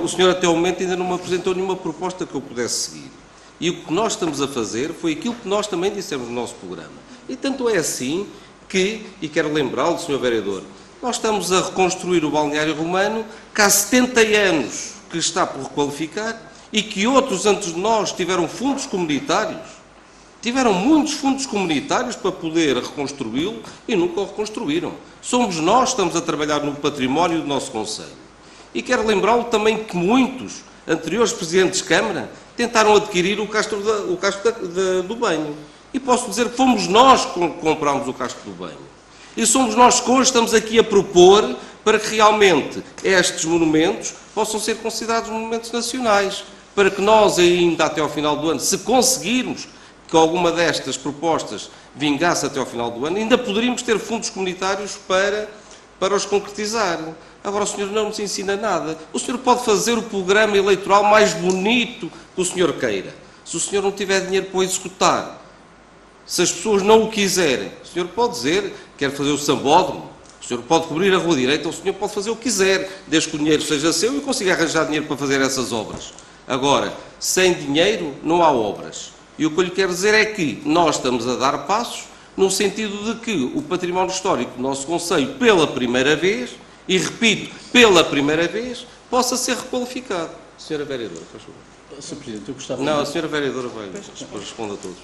[SPEAKER 1] senhor até ao momento ainda não me apresentou nenhuma proposta que eu pudesse seguir. E o que nós estamos a fazer foi aquilo que nós também dissemos no nosso programa. E tanto é assim que, e quero lembrá-lo, Sr. Vereador, nós estamos a reconstruir o Balneário Romano, que há 70 anos que está por requalificar e que outros antes de nós tiveram fundos comunitários. Tiveram muitos fundos comunitários para poder reconstruí-lo e nunca o reconstruíram. Somos nós que estamos a trabalhar no património do nosso Conselho. E quero lembrá-lo também que muitos anteriores presidentes de Câmara tentaram adquirir o Castro do Banho. E posso dizer que fomos nós que comprámos o Castro do Banho. E somos nós que hoje estamos aqui a propor para que realmente estes monumentos possam ser considerados monumentos nacionais. Para que nós ainda até ao final do ano, se conseguirmos que alguma destas propostas vingasse até ao final do ano, ainda poderíamos ter fundos comunitários para os concretizar. Agora o senhor não nos ensina nada. O senhor pode fazer o programa eleitoral mais bonito que o senhor queira. Se o senhor não tiver dinheiro para o executar, se as pessoas não o quiserem, o senhor pode dizer, quer fazer o sambódromo, o senhor pode cobrir a rua direita, o senhor pode fazer o que quiser, desde que o dinheiro seja seu e consiga arranjar dinheiro para fazer essas obras. Agora, sem dinheiro não há obras. E o que eu lhe quero dizer é que nós estamos a dar passos no sentido de que o património histórico do nosso concelho, pela primeira vez, e repito, pela primeira vez, possa ser requalificado. Senhora Vereadora, faz favor.
[SPEAKER 2] Sr. Presidente, eu gostava...
[SPEAKER 1] Não, a Senhora Vereadora vai responder a todos.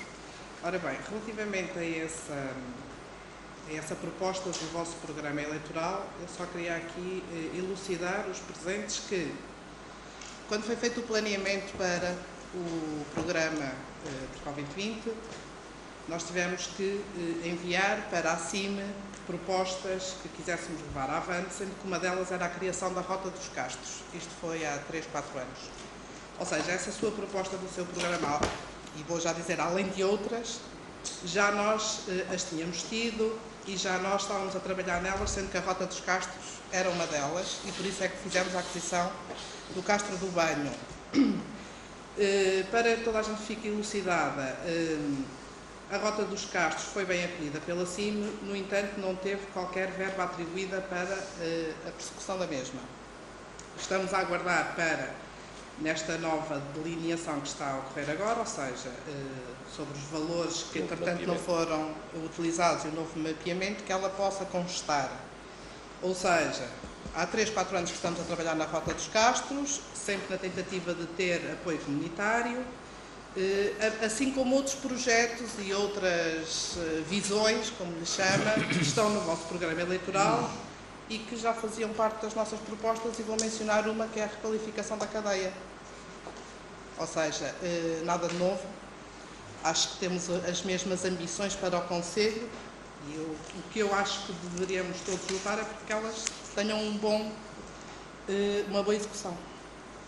[SPEAKER 3] Ora bem, relativamente a essa proposta do vosso programa eleitoral, eu só queria aqui elucidar os presentes que, quando foi feito o planeamento para o programa Portugal 2020, nós tivemos que enviar para a CIME propostas que quiséssemos levar avante, sendo que uma delas era a criação da Rota dos Castros. Isto foi há 3, 4 anos. Ou seja, essa sua proposta do seu programa, e vou já dizer, além de outras, já nós as tínhamos tido e já nós estávamos a trabalhar nelas, sendo que a Rota dos Castros era uma delas, e por isso é que fizemos a aquisição do Castro do Banho. Para que toda a gente fique elucidada, a Rota dos Castros foi bem acolhida pela CIME, no entanto não teve qualquer verba atribuída para a persecução da mesma. Estamos a aguardar para, nesta nova delineação que está a ocorrer agora, ou seja, sobre os valores que entretanto não foram utilizados e o novo mapeamento, que ela possa constar. Ou seja, há 3, 4 anos que estamos a trabalhar na Rota dos Castros, sempre na tentativa de ter apoio comunitário, assim como outros projetos e outras visões, como lhe chama, que estão no vosso programa eleitoral e que já faziam parte das nossas propostas, e vou mencionar uma que é a requalificação da cadeia. Ou seja, nada de novo, acho que temos as mesmas ambições para o Conselho, e o que eu acho que deveríamos todos lutar é porque elas tenham uma boa execução.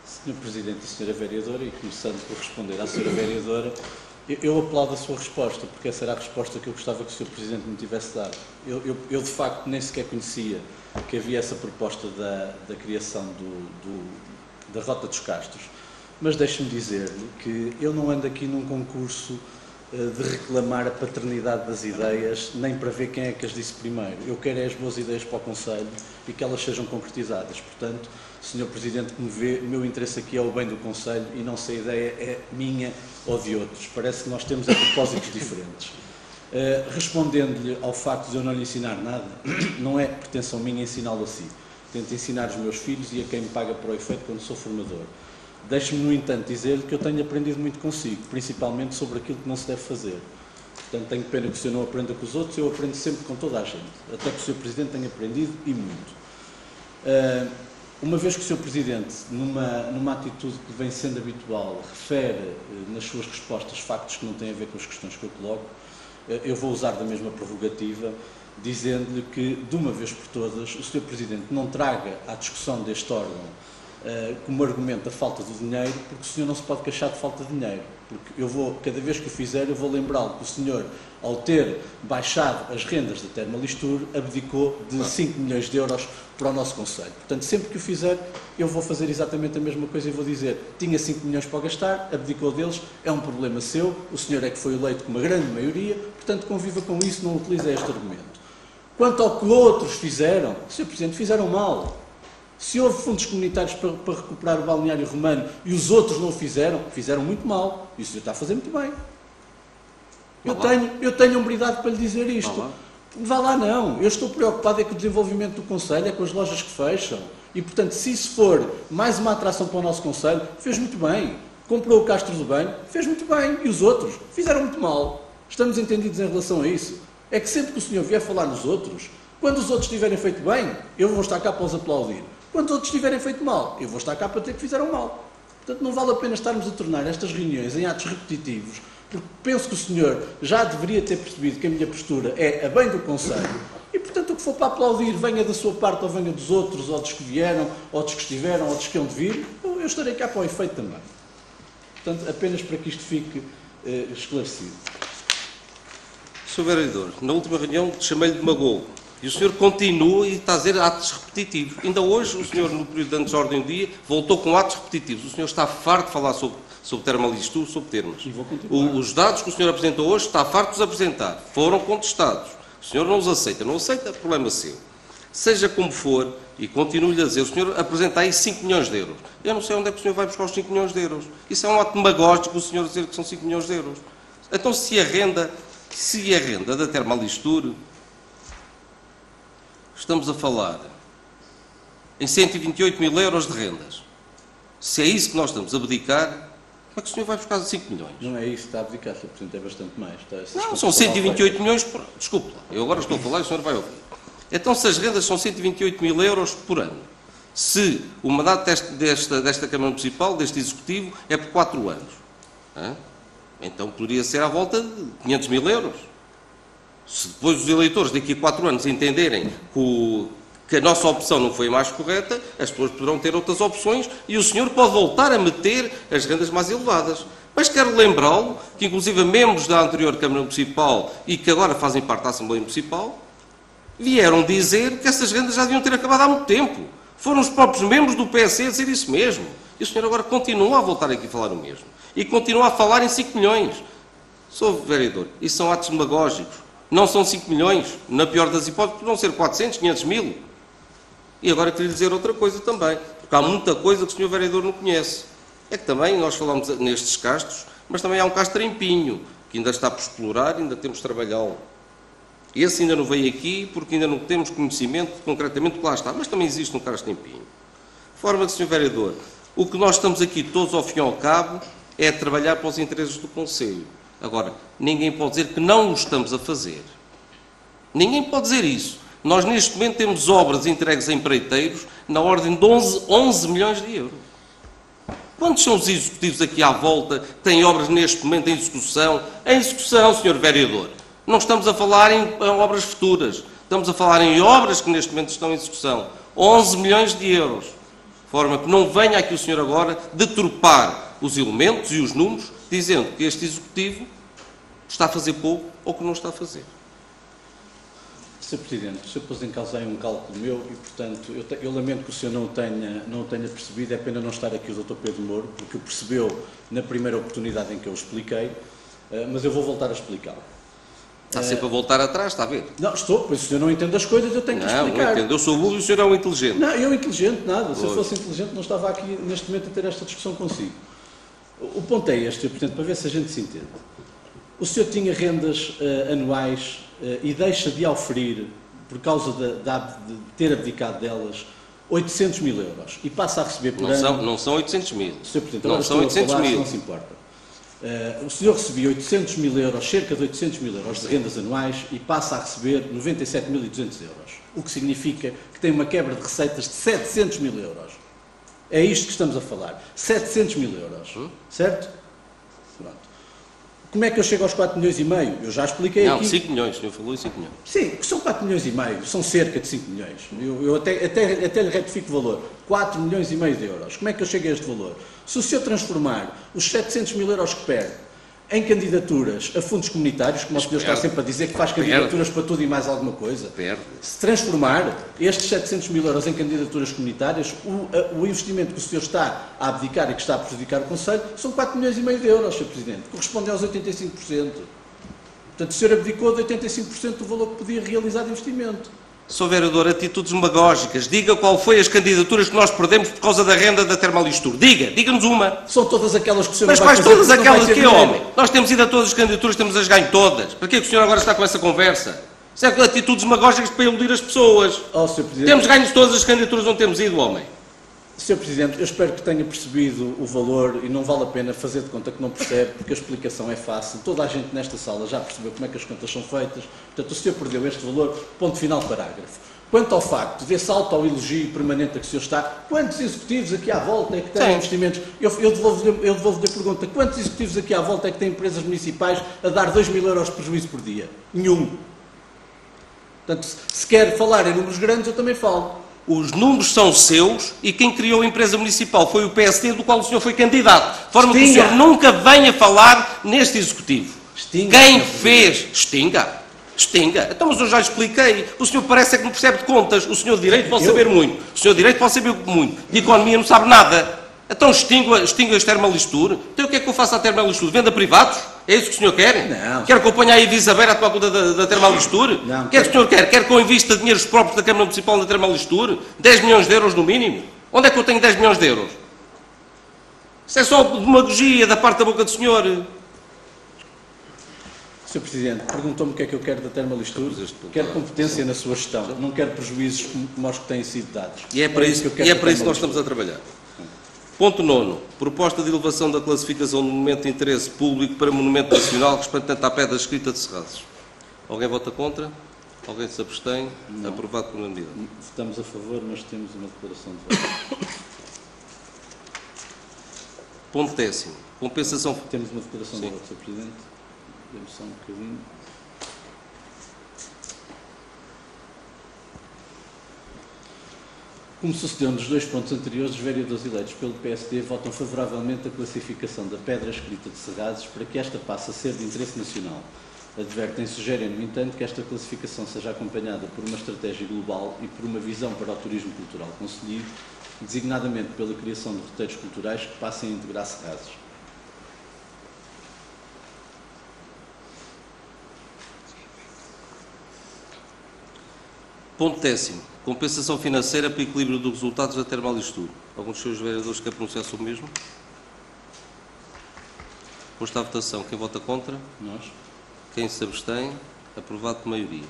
[SPEAKER 2] Sr. Presidente e Sra. Vereadora, e começando por responder à Sra. Vereadora, eu aplaudo a sua resposta, porque essa era a resposta que eu gostava que o Sr. Presidente me tivesse dado. Eu de facto nem sequer conhecia que havia essa proposta da criação da Rota dos Castros, mas deixe-me dizer-lhe que eu não ando aqui num concurso de reclamar a paternidade das ideias, nem para ver quem é que as disse primeiro. Eu quero as boas ideias para o Conselho e que elas sejam concretizadas. Portanto, Sr. Presidente, como vê, o meu interesse aqui é o bem do Conselho e não se a ideia é minha ou de outros. Parece que nós temos propósitos diferentes. Respondendo-lhe ao facto de eu não lhe ensinar nada, não é pretensão minha ensiná-lo a si. Tento ensinar os meus filhos e a quem me paga para o efeito quando sou formador. Deixe-me, no entanto, dizer-lhe que eu tenho aprendido muito consigo, principalmente sobre aquilo que não se deve fazer. Portanto, tenho pena que o senhor não aprenda com os outros, eu aprendo sempre com toda a gente, até que o Sr. Presidente tenha aprendido, e muito. Uma vez que o Sr. Presidente, numa atitude que vem sendo habitual, refere nas suas respostas factos que não têm a ver com as questões que eu coloco, eu vou usar da mesma prerrogativa, dizendo-lhe que, de uma vez por todas, o Sr. Presidente não traga à discussão deste órgão como argumento a falta de dinheiro, porque o senhor não se pode queixar de falta de dinheiro, porque cada vez que o fizer, eu vou lembrá-lo que o senhor, ao ter baixado as rendas da Termalistur, abdicou de 5 milhões de euros para o nosso Conselho. Portanto, sempre que o fizer, eu vou fazer exatamente a mesma coisa e vou dizer, tinha 5 milhões para gastar, abdicou deles, é um problema seu, o senhor é que foi eleito com uma grande maioria, portanto, conviva com isso, não utilize este argumento. Quanto ao que outros fizeram, Sr. Presidente, fizeram mal. Se houve fundos comunitários para recuperar o balneário romano e os outros não o fizeram, fizeram muito mal. E o senhor está a fazer muito bem. Eu tenho hombridade para lhe dizer isto. Vá lá não. Eu estou preocupado é com o desenvolvimento do Conselho, é com as lojas que fecham. E, portanto, se isso for mais uma atração para o nosso Conselho, fez muito bem. Comprou o Castro do Banho, fez muito bem. E os outros fizeram muito mal. Estamos entendidos em relação a isso. É que sempre que o senhor vier falar nos outros, quando os outros tiverem feito bem, eu vou estar cá para os aplaudir. Quando os outros tiverem feito mal, eu vou estar cá para dizer que fizeram mal. Portanto, não vale a pena estarmos a tornar estas reuniões em atos repetitivos, porque penso que o senhor já deveria ter percebido que a minha postura é a bem do Conselho. E, portanto, o que for para aplaudir, venha da sua parte ou venha dos outros, ou dos que vieram, ou dos que estiveram, ou dos que hão de vir, eu estarei cá para o efeito também. Portanto, apenas para que isto fique esclarecido.
[SPEAKER 1] Sr. Vereador, na última reunião chamei-lhe de demagogo. E o senhor continua e está a dizer atos repetitivos. Ainda hoje, o senhor, no período antes de ordem do dia, voltou com atos repetitivos. O senhor está farto de falar sobre Termalistur, sobre termos.
[SPEAKER 2] E vou continuar.
[SPEAKER 1] Os dados que o senhor apresentou hoje, está farto de os apresentar, foram contestados. O senhor não os aceita, não aceita, problema seu. Seja como for, e continuo-lhe a dizer, o senhor apresenta aí 5 milhões de euros. Eu não sei onde é que o senhor vai buscar os 5 milhões de euros. Isso é um ato demagógico o senhor dizer que são 5 milhões de euros. Então, se a renda da Termalistur, estamos a falar em 128 mil euros de rendas. Se é isso que nós estamos a abdicar, como é que o senhor vai buscar 5 milhões?
[SPEAKER 2] Não é isso que está a abdicar, Sr. Presidente, é bastante mais.
[SPEAKER 1] Não, são 128 milhões por... Desculpe lá, eu agora estou a falar e o senhor vai ouvir. Então, se as rendas são 128 mil euros por ano, se o mandato desta Câmara Municipal, deste Executivo, é por 4 anos, então poderia ser à volta de 500 mil euros. Se depois os eleitores daqui a 4 anos entenderem que a nossa opção não foi a mais correta, as pessoas poderão ter outras opções e o senhor pode voltar a meter as rendas mais elevadas. Mas quero lembrá-lo que, inclusive, membros da anterior Câmara Municipal e que agora fazem parte da Assembleia Municipal, vieram dizer que essas rendas já deviam ter acabado há muito tempo. Foram os próprios membros do PSD a dizer isso mesmo. E o senhor agora continua a voltar aqui a falar o mesmo. E continua a falar em 5 milhões. Sou vereador, isso são atos demagógicos. Não são 5 milhões. Na pior das hipóteses, poderão ser 400, 500 mil. E agora queria dizer outra coisa também, porque há muita coisa que o senhor vereador não conhece. É que também nós falamos nestes castos, mas também há um casto Trempinho, que ainda está por explorar, ainda temos de trabalhá-lo. Esse ainda não veio aqui, porque ainda não temos conhecimento concretamente do que lá está, mas também existe um casto Trempinho. De forma que, senhor vereador, o que nós estamos aqui todos ao fim e ao cabo é trabalhar para os interesses do Conselho. Agora, ninguém pode dizer que não o estamos a fazer. Ninguém pode dizer isso. Nós, neste momento, temos obras entregues a empreiteiros na ordem de 11 milhões de euros. Quantos são os executivos aqui à volta que têm obras neste momento em execução? Em execução, senhor vereador. Não estamos a falar em obras futuras. Estamos a falar em obras que neste momento estão em execução. 11 milhões de euros. De forma que não venha aqui o senhor agora deturpar os elementos e os números, dizendo que este executivo está a fazer pouco ou que não está a fazer.
[SPEAKER 2] Sr. Presidente, o senhor pôs em causa aí um cálculo meu e, portanto, eu lamento que o senhor não tenha percebido, é pena não estar aqui o Dr. Pedro Mouro, porque o percebeu na primeira oportunidade em que eu expliquei, mas eu vou voltar a explicá-lo.
[SPEAKER 1] Está sempre a voltar atrás, está a ver?
[SPEAKER 2] Não, estou, pois o senhor não entende as coisas, eu tenho que explicar.
[SPEAKER 1] Não entendo, eu sou burro e o senhor é um inteligente.
[SPEAKER 2] Não, eu inteligente, nada, se eu fosse inteligente não estava aqui neste momento a ter esta discussão consigo. O ponto é este, Sr. Presidente, para ver se a gente se entende. O senhor tinha rendas anuais e deixa de auferir, por causa de ter abdicado delas, 800 mil euros e passa a receber por ano...
[SPEAKER 1] Não são 800 mil.
[SPEAKER 2] Sr. Presidente,
[SPEAKER 1] não são 800 mil.
[SPEAKER 2] Não se importa. O senhor recebia 800 mil euros, cerca de 800 mil euros de rendas anuais e passa a receber 97.200 euros. O que significa que tem uma quebra de receitas de 700 mil euros. É isto que estamos a falar. 700 mil euros. Certo? Pronto. Como é que eu chego aos 4 milhões e meio? Eu já expliquei aqui.
[SPEAKER 1] Não, 5 milhões, o senhor falou em 5 milhões.
[SPEAKER 2] Sim, que são 4 milhões e meio, são cerca de 5 milhões. Eu até lhe retifico o valor. 4 milhões e meio de euros. Como é que eu chego a este valor? Se o senhor transformar os 700 mil euros que perde em candidaturas a fundos comunitários, como o senhor está sempre a dizer que faz candidaturas para tudo e mais alguma coisa, se transformar estes 700 mil euros em candidaturas comunitárias, o investimento que o senhor está a abdicar e que está a prejudicar o Conselho são 4 milhões e meio de euros, Sr. Presidente, que correspondem aos 85%. Portanto, o senhor abdicou de 85% do valor que podia realizar de investimento.
[SPEAKER 1] Sr. Vereador, atitudes demagógicas. Diga qual foi as candidaturas que nós perdemos por causa da renda da Termalistur. Diga-nos uma.
[SPEAKER 2] São todas aquelas que o senhor
[SPEAKER 1] Mas
[SPEAKER 2] não vai
[SPEAKER 1] quais
[SPEAKER 2] fazer,
[SPEAKER 1] todas aquelas que é,
[SPEAKER 2] dinheiro.
[SPEAKER 1] homem? Nós temos ido a todas as candidaturas, temos as ganho todas. Para que o senhor agora está com essa conversa? Isso é atitudes demagógicas para iludir as pessoas.
[SPEAKER 2] Oh, Sr. Presidente.
[SPEAKER 1] Temos ganho todas as candidaturas onde temos ido, homem.
[SPEAKER 2] Sr. Presidente, eu espero que tenha percebido o valor e não vale a pena fazer de conta que não percebe, porque a explicação é fácil. Toda a gente nesta sala já percebeu como é que as contas são feitas. Portanto, o senhor perdeu este valor, ponto final, parágrafo. Quanto ao facto desse auto-elogio permanente a que o senhor está, quantos executivos aqui à volta é que têm investimentos? Eu devolvo-lhe a pergunta, quantos executivos aqui à volta é que têm empresas municipais a dar 2 mil euros de prejuízo por dia? Nenhum. Portanto, se quer falar em números grandes, eu também falo.
[SPEAKER 1] Os números são seus e quem criou a empresa municipal foi o PSD, do qual o senhor foi candidato. De forma que o senhor nunca venha falar neste executivo. Quem fez... Extinga. Então, mas eu já expliquei. O senhor parece que não percebe de contas. O senhor de Direito pode saber muito. O senhor de Direito pode saber muito. De Economia não sabe nada. Então extingo as Termalistur. Então o que é que eu faço à Termalistur? Venda privados? É isso que o senhor quer?
[SPEAKER 2] Não.
[SPEAKER 1] Quer que eu ponha a Evisa Beira a tomar conta da Termalistur?
[SPEAKER 2] Não.
[SPEAKER 1] O que é que o senhor quer? Quer que eu invista dinheiros próprios da Câmara Municipal na Termalistur? 10 milhões de euros no mínimo? Onde é que eu tenho 10 milhões de euros? Isso é só demagogia da parte da boca do senhor.
[SPEAKER 2] Sr. Presidente, perguntou-me o que é que eu quero da Termalistur. Quero competência na sua gestão, não quero prejuízos como os que têm sido dados.
[SPEAKER 1] E é para isso que nós estamos a trabalhar. Ponto 9. Proposta de elevação da classificação de monumento de interesse público para monumento nacional correspondente à Pedra Escrita de Serrazes. Alguém vota contra? Alguém se abstém?
[SPEAKER 2] Não.
[SPEAKER 1] Aprovado por unanimidade.
[SPEAKER 2] Votamos a favor, mas temos uma declaração de voto.
[SPEAKER 1] Ponto 10. Compensação.
[SPEAKER 2] Temos uma declaração de
[SPEAKER 1] Sim.
[SPEAKER 2] voto, Sr. Presidente. Dê-me só um bocadinho. Como sucedeu nos dois pontos anteriores, os vereadores eleitos pelo PSD votam favoravelmente a classificação da Pedra Escrita de Serrazes para que esta passe a ser de interesse nacional. Advertem e sugerem, no entanto, que esta classificação seja acompanhada por uma estratégia global e por uma visão para o turismo cultural conselheiro, designadamente pela criação de roteiros culturais que passem a integrar Serrazes.
[SPEAKER 1] Ponto 10. Compensação financeira para equilíbrio dos resultados da Termalistur. Alguns dos seus vereadores querem pronunciar sobre o mesmo? Posto à votação. Quem vota contra?
[SPEAKER 2] Nós
[SPEAKER 1] Quem se abstém? Aprovado por maioria.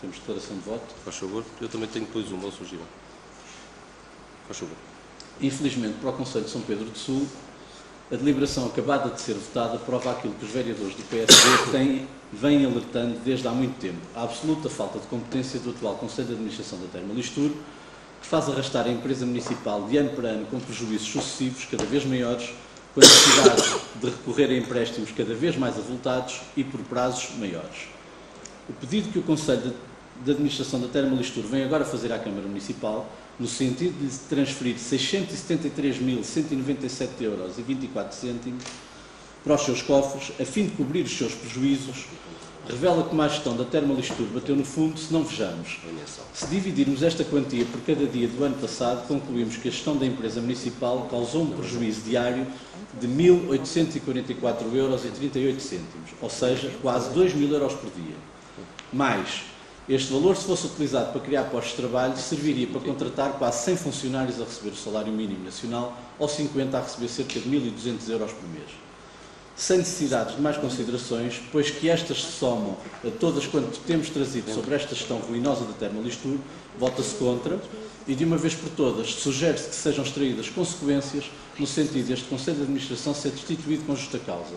[SPEAKER 2] temos declaração de voto.
[SPEAKER 1] Faz favor. Eu também tenho depois uma, ao surgir. Faz favor.
[SPEAKER 2] Infelizmente, para o Conselho de São Pedro do Sul, a deliberação acabada de ser votada prova aquilo que os vereadores do PSD vêm alertando desde há muito tempo: a absoluta falta de competência do atual Conselho de Administração da Termalistur, que faz arrastar a empresa municipal de ano para ano com prejuízos sucessivos cada vez maiores, com a necessidade de recorrer a empréstimos cada vez mais avultados e por prazos maiores. O pedido que o Conselho de Administração da Termalistur vem agora fazer à Câmara Municipal, no sentido de transferir 673.197,24 euros para os seus cofres, a fim de cobrir os seus prejuízos, revela que a má gestão da Termalistur bateu no fundo se não vejamos. Se dividirmos esta quantia por cada dia do ano passado, concluímos que a gestão da empresa municipal causou um prejuízo diário de 1.844,38 euros, ou seja, quase 2.000 euros por dia. Mais, este valor, se fosse utilizado para criar postos de trabalho, serviria para contratar quase 100 funcionários a receber o salário mínimo nacional ou 50 a receber cerca de 1.200 euros por mês. Sem necessidades de mais considerações, pois que estas se somam a todas quanto temos trazido sobre esta gestão ruinosa da Termalistur, vota-se contra e, de uma vez por todas, sugere-se que sejam extraídas consequências no sentido de este Conselho de Administração ser destituído com justa causa.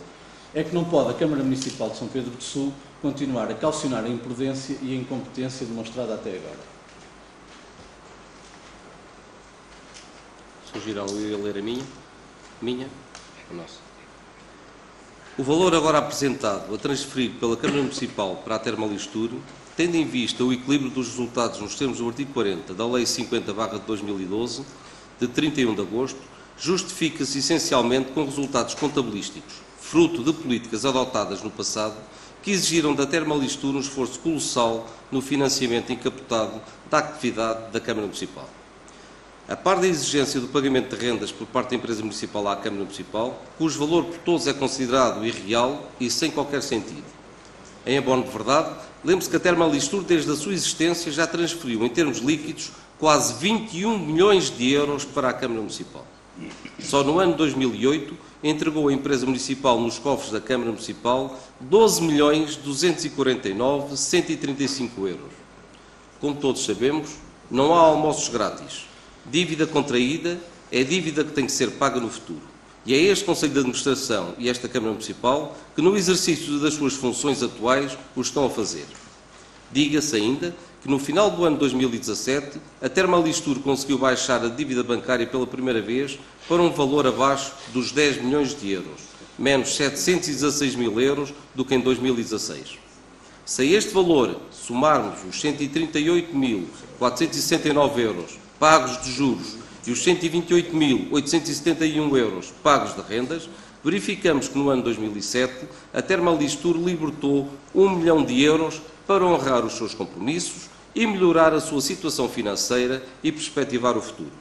[SPEAKER 2] É que não pode a Câmara Municipal de São Pedro do Sul continuar a calcionar a imprudência e a incompetência demonstrada até agora.
[SPEAKER 1] Sr. Giral, eu ia ler a minha. Minha? A nossa. O valor agora apresentado a transferir pela Câmara Municipal para a Termalistur, tendo em vista o equilíbrio dos resultados nos termos do artigo 40 da Lei 50/2012, de 31 de agosto, justifica-se essencialmente com resultados contabilísticos, fruto de políticas adotadas no passado, que exigiram da Termalistur um esforço colossal no financiamento encapotado da atividade da Câmara Municipal. A par da exigência do pagamento de rendas por parte da empresa municipal à Câmara Municipal, cujo valor por todos é considerado irreal e sem qualquer sentido. Em abono de verdade, lembre-se que a Termalistur, desde a sua existência, já transferiu, em termos líquidos, quase 21 milhões de euros para a Câmara Municipal. Só no ano 2008, entregou a empresa municipal nos cofres da Câmara Municipal 12.249.135 euros. Como todos sabemos, não há almoços grátis. Dívida contraída é dívida que tem que ser paga no futuro. E é este Conselho de Administração e esta Câmara Municipal que, no exercício das suas funções atuais, o estão a fazer. Diga-se ainda que, no final do ano 2017, a Termalistur conseguiu baixar a dívida bancária pela primeira vez para um valor abaixo dos 10 milhões de euros, menos 716 mil euros do que em 2016. Se a este valor somarmos os 138.469 euros pagos de juros e os 128.871 euros pagos de rendas, verificamos que no ano 2007 a Termalistur libertou 1 milhão de euros para honrar os seus compromissos e melhorar a sua situação financeira e perspectivar o futuro.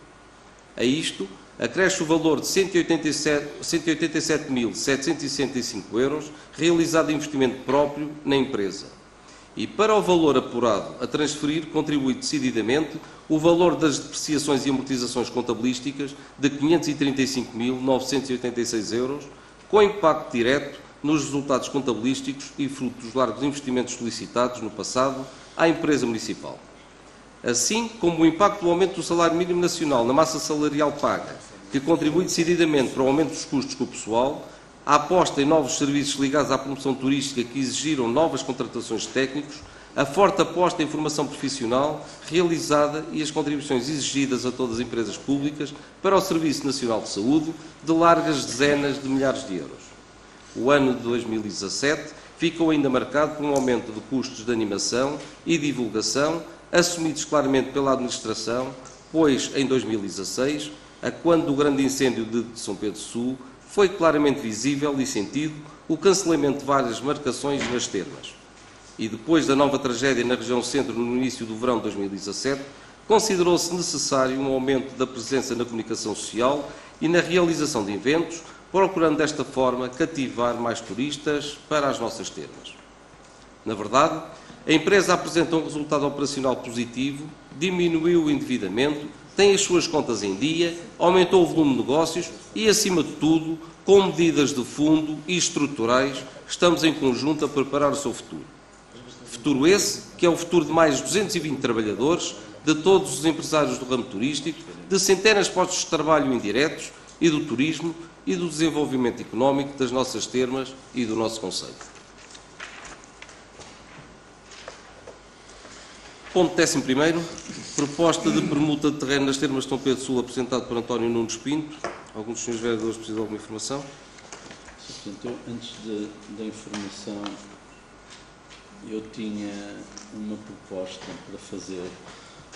[SPEAKER 1] A isto acresce o valor de 187.765 euros, realizado em investimento próprio na empresa. E para o valor apurado a transferir, contribui decididamente o valor das depreciações e amortizações contabilísticas de 535.986 euros, com impacto direto nos resultados contabilísticos e fruto dos largos investimentos solicitados no passado à empresa municipal. Assim como o impacto do aumento do salário mínimo nacional na massa salarial paga, que contribui decididamente para o aumento dos custos com o pessoal, a aposta em novos serviços ligados à promoção turística que exigiram novas contratações de técnicos, a forte aposta em formação profissional realizada e as contribuições exigidas a todas as empresas públicas para o Serviço Nacional de Saúde de largas dezenas de milhares de euros. O ano de 2017 ficou ainda marcado por um aumento de custos de animação e divulgação, assumidos claramente pela administração, pois em 2016, a quando do grande incêndio de São Pedro Sul, foi claramente visível e sentido o cancelamento de várias marcações nas termas. E depois da nova tragédia na região centro no início do verão de 2017, considerou-se necessário um aumento da presença na comunicação social e na realização de eventos, procurando desta forma cativar mais turistas para as nossas termas. Na verdade, a empresa apresenta um resultado operacional positivo, diminuiu o endividamento, tem as suas contas em dia, aumentou o volume de negócios e, acima de tudo, com medidas de fundo e estruturais, estamos em conjunto a preparar o seu futuro. Futuro esse que é o futuro de mais de 220 trabalhadores, de todos os empresários do ramo turístico, de centenas de postos de trabalho indiretos e do turismo e do desenvolvimento económico das nossas termas e do nosso concelho. Ponto 11º, proposta de permuta de terreno nas termas de São Pedro Sul, apresentado por António Nunes Pinto. Alguns dos senhores vereadores precisam de alguma informação?
[SPEAKER 2] Portanto, antes da informação, eu tinha uma proposta para fazer,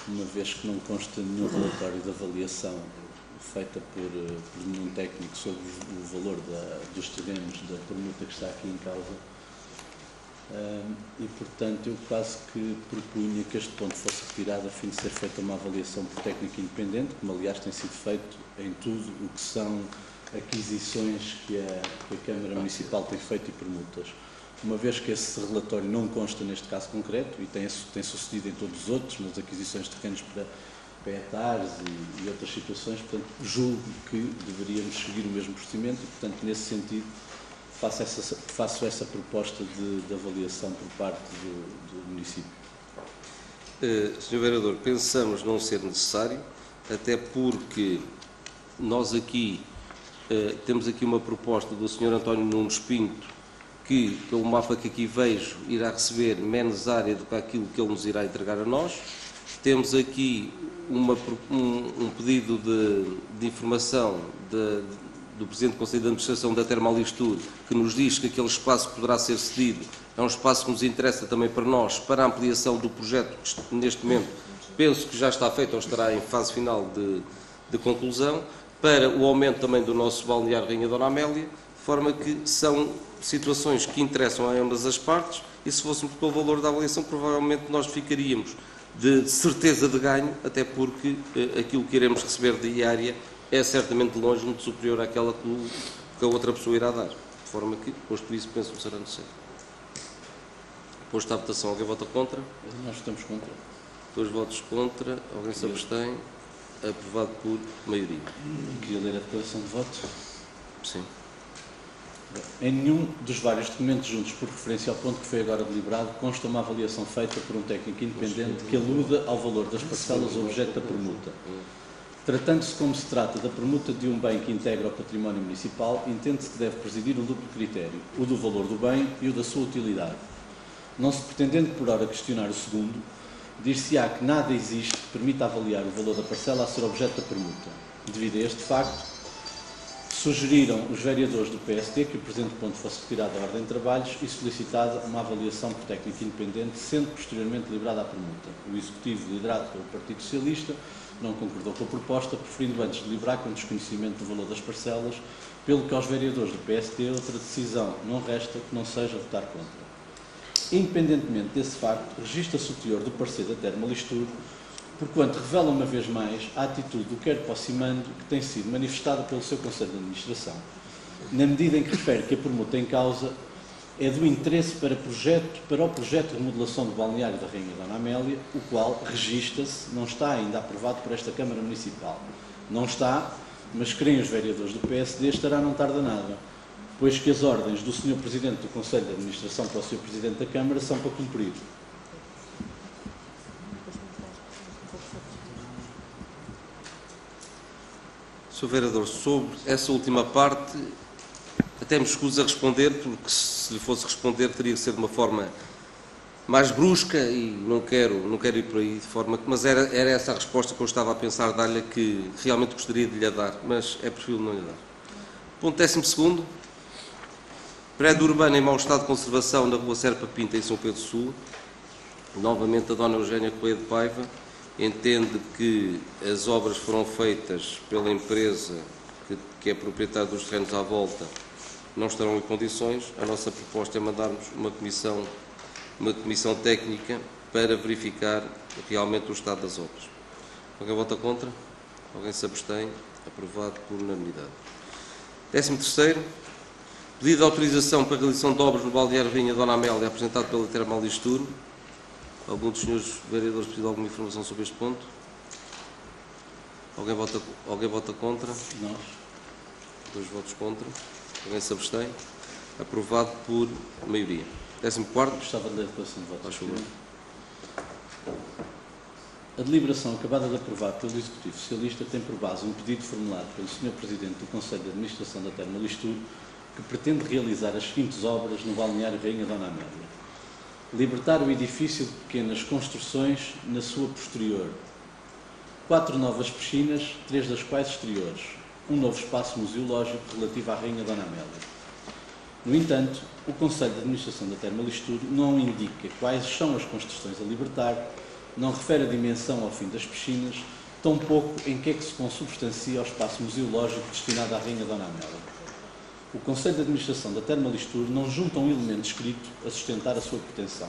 [SPEAKER 2] uma vez que não consta nenhum relatório de avaliação feita por nenhum técnico sobre o valor dos terrenos da permuta que está aqui em causa. E, portanto, eu quase que propunha que este ponto fosse retirado a fim de ser feita uma avaliação por técnico independente, como aliás tem sido feito em tudo o que são aquisições que a Câmara Municipal tem feito e permutas. Uma vez que esse relatório não consta neste caso concreto, e tem sucedido em todos os outros, nas aquisições de terrenos para hectares e outras situações, portanto, julgo que deveríamos seguir o mesmo procedimento e, portanto, nesse sentido, faço essa proposta de avaliação por parte do município.
[SPEAKER 1] Sr. Vereador, pensamos não ser necessário, até porque nós aqui temos aqui uma proposta do Sr. António Nunes Pinto, que, pelo mapa que aqui vejo, irá receber menos área do que aquilo que ele nos irá entregar a nós. Temos aqui um pedido de informação do Presidente do Conselho de Administração da Termalistur, que nos diz que aquele espaço que poderá ser cedido é um espaço que nos interessa também para nós, para a ampliação do projeto que neste momento penso que já está feito ou estará em fase final de conclusão, para o aumento também do nosso balneário Rainha Dona Amélia, de forma que são situações que interessam a ambas as partes e se fôssemos pelo valor da avaliação provavelmente nós ficaríamos de certeza de ganho, até porque aquilo que iremos receber de diária é certamente longe muito superior àquela que a outra pessoa irá dar. De forma que, posto isso, penso que será necessário. Posto à votação, alguém vota contra?
[SPEAKER 2] Nós votamos contra.
[SPEAKER 1] 2 votos contra, alguém se abstém. Aprovado por maioria.
[SPEAKER 2] Queria ler a declaração de voto?
[SPEAKER 1] Sim.
[SPEAKER 2] Em nenhum dos vários documentos juntos por referência ao ponto que foi agora deliberado consta uma avaliação feita por um técnico independente que aluda ao valor das parcelas objeto da permuta. Tratando-se como se trata da permuta de um bem que integra o património municipal, entende-se que deve presidir um duplo critério, o do valor do bem e o da sua utilidade. Não se pretendendo por ora questionar o segundo, dir-se-á que nada existe que permita avaliar o valor da parcela a ser objeto da permuta. Devido a este facto, sugeriram os vereadores do PSD que o presente ponto fosse retirado da ordem de trabalhos e solicitada uma avaliação por técnico independente, sendo posteriormente deliberada a permuta. O Executivo, liderado pelo Partido Socialista, não concordou com a proposta, preferindo antes deliberar com desconhecimento do valor das parcelas, pelo que aos vereadores do PSD outra decisão não resta que não seja votar contra. Independentemente desse facto, registra-se o teor do parecer da Termalistur porquanto revela uma vez mais a atitude do quer possimando que tem sido manifestada pelo seu Conselho de Administração, na medida em que refere que a permuta em causa é do interesse para o projeto de remodelação do balneário da Rainha Dona Amélia, o qual, registra-se, não está ainda aprovado por esta Câmara Municipal. Não está, mas creem os vereadores do PSD, estará não tarda nada, pois que as ordens do Sr. Presidente do Conselho de Administração para o Sr. Presidente da Câmara são para cumprir.
[SPEAKER 1] Sr. Vereador, sobre essa última parte, até me escuso a responder, porque se lhe fosse responder teria que ser de uma forma mais brusca e não quero ir por aí de forma... Mas era essa a resposta que eu estava a pensar dar-lhe, que realmente gostaria de lhe dar, mas é preferível não lhe dar. Ponto 12º. Prédio urbano em mau estado de conservação na rua Serpa Pinta, em São Pedro Sul. Novamente a Dona Eugénia Correia de Paiva entende que as obras foram feitas pela empresa que é proprietária dos terrenos à volta, não estarão em condições. A nossa proposta é mandarmos uma comissão técnica para verificar realmente o estado das obras. Alguém vota contra? Alguém se abstém? Aprovado por unanimidade. 13º. Pedido de autorização para a realização de obras no balneário Rainha Dona Amélia, apresentado pela Termalistur. Algum dos senhores vereadores precisa de alguma informação sobre este ponto? Alguém vota contra?
[SPEAKER 2] Nós.
[SPEAKER 1] 2 votos contra. Alguém se abstém? Aprovado por maioria. 14º.
[SPEAKER 2] Gostava de ler a declaração de votos.
[SPEAKER 1] Faz favor.
[SPEAKER 2] A deliberação acabada de aprovar pelo Executivo Socialista tem por base um pedido formulado pelo Sr. Presidente do Conselho de Administração da Termalistur, que pretende realizar as seguintes obras no balneário Rainha Dona Amélia. Libertar o edifício de pequenas construções na sua posterior. 4 novas piscinas, 3 das quais exteriores. Um novo espaço museológico relativo à Rainha Dona Amélia. No entanto, o Conselho de Administração da Termalistur não indica quais são as construções a libertar, não refere a dimensão ao fim das piscinas, tampouco em que é que se consubstancia ao espaço museológico destinado à Rainha Dona Amélia. O Conselho de Administração da Termalistur não junta um elemento escrito a sustentar a sua pretensão.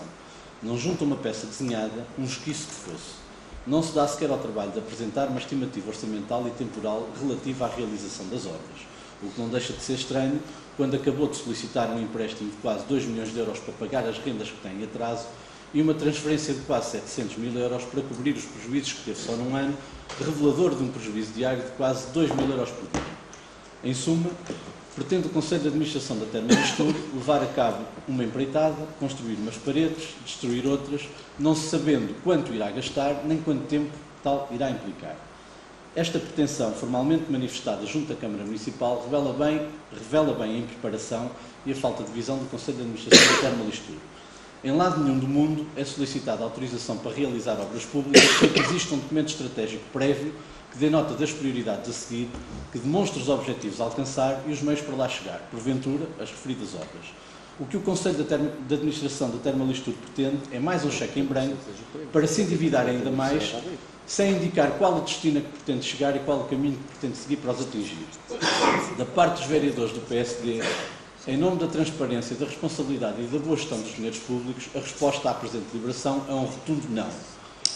[SPEAKER 2] Não junta uma peça desenhada, um esquiço que fosse. Não se dá sequer ao trabalho de apresentar uma estimativa orçamental e temporal relativa à realização das obras, o que não deixa de ser estranho quando acabou de solicitar um empréstimo de quase 2 milhões de euros para pagar as rendas que tem em atraso e uma transferência de quase 700 mil euros para cobrir os prejuízos que teve só num ano, revelador de um prejuízo diário de quase 2 mil euros por dia. Em suma, pretende o Conselho de Administração da Termalistur levar a cabo uma empreitada, construir umas paredes, destruir outras, não se sabendo quanto irá gastar, nem quanto tempo tal irá implicar. Esta pretensão, formalmente manifestada junto à Câmara Municipal, revela bem a impreparação e a falta de visão do Conselho de Administração da Termalistur. Em lado nenhum do mundo é solicitada autorização para realizar obras públicas sem que exista um documento estratégico prévio que dê nota das prioridades a seguir, que demonstre os objetivos a alcançar e os meios para lá chegar, porventura, as referidas obras. O que o Conselho de Administração da Termalistur pretende é mais um cheque em branco para se endividar ainda mais, sem indicar qual o destino a que pretende chegar e qual o caminho que pretende seguir para os atingir. Da parte dos vereadores do PSD, em nome da transparência, da responsabilidade e da boa gestão dos dinheiros públicos, a resposta à presente deliberação é um rotundo não.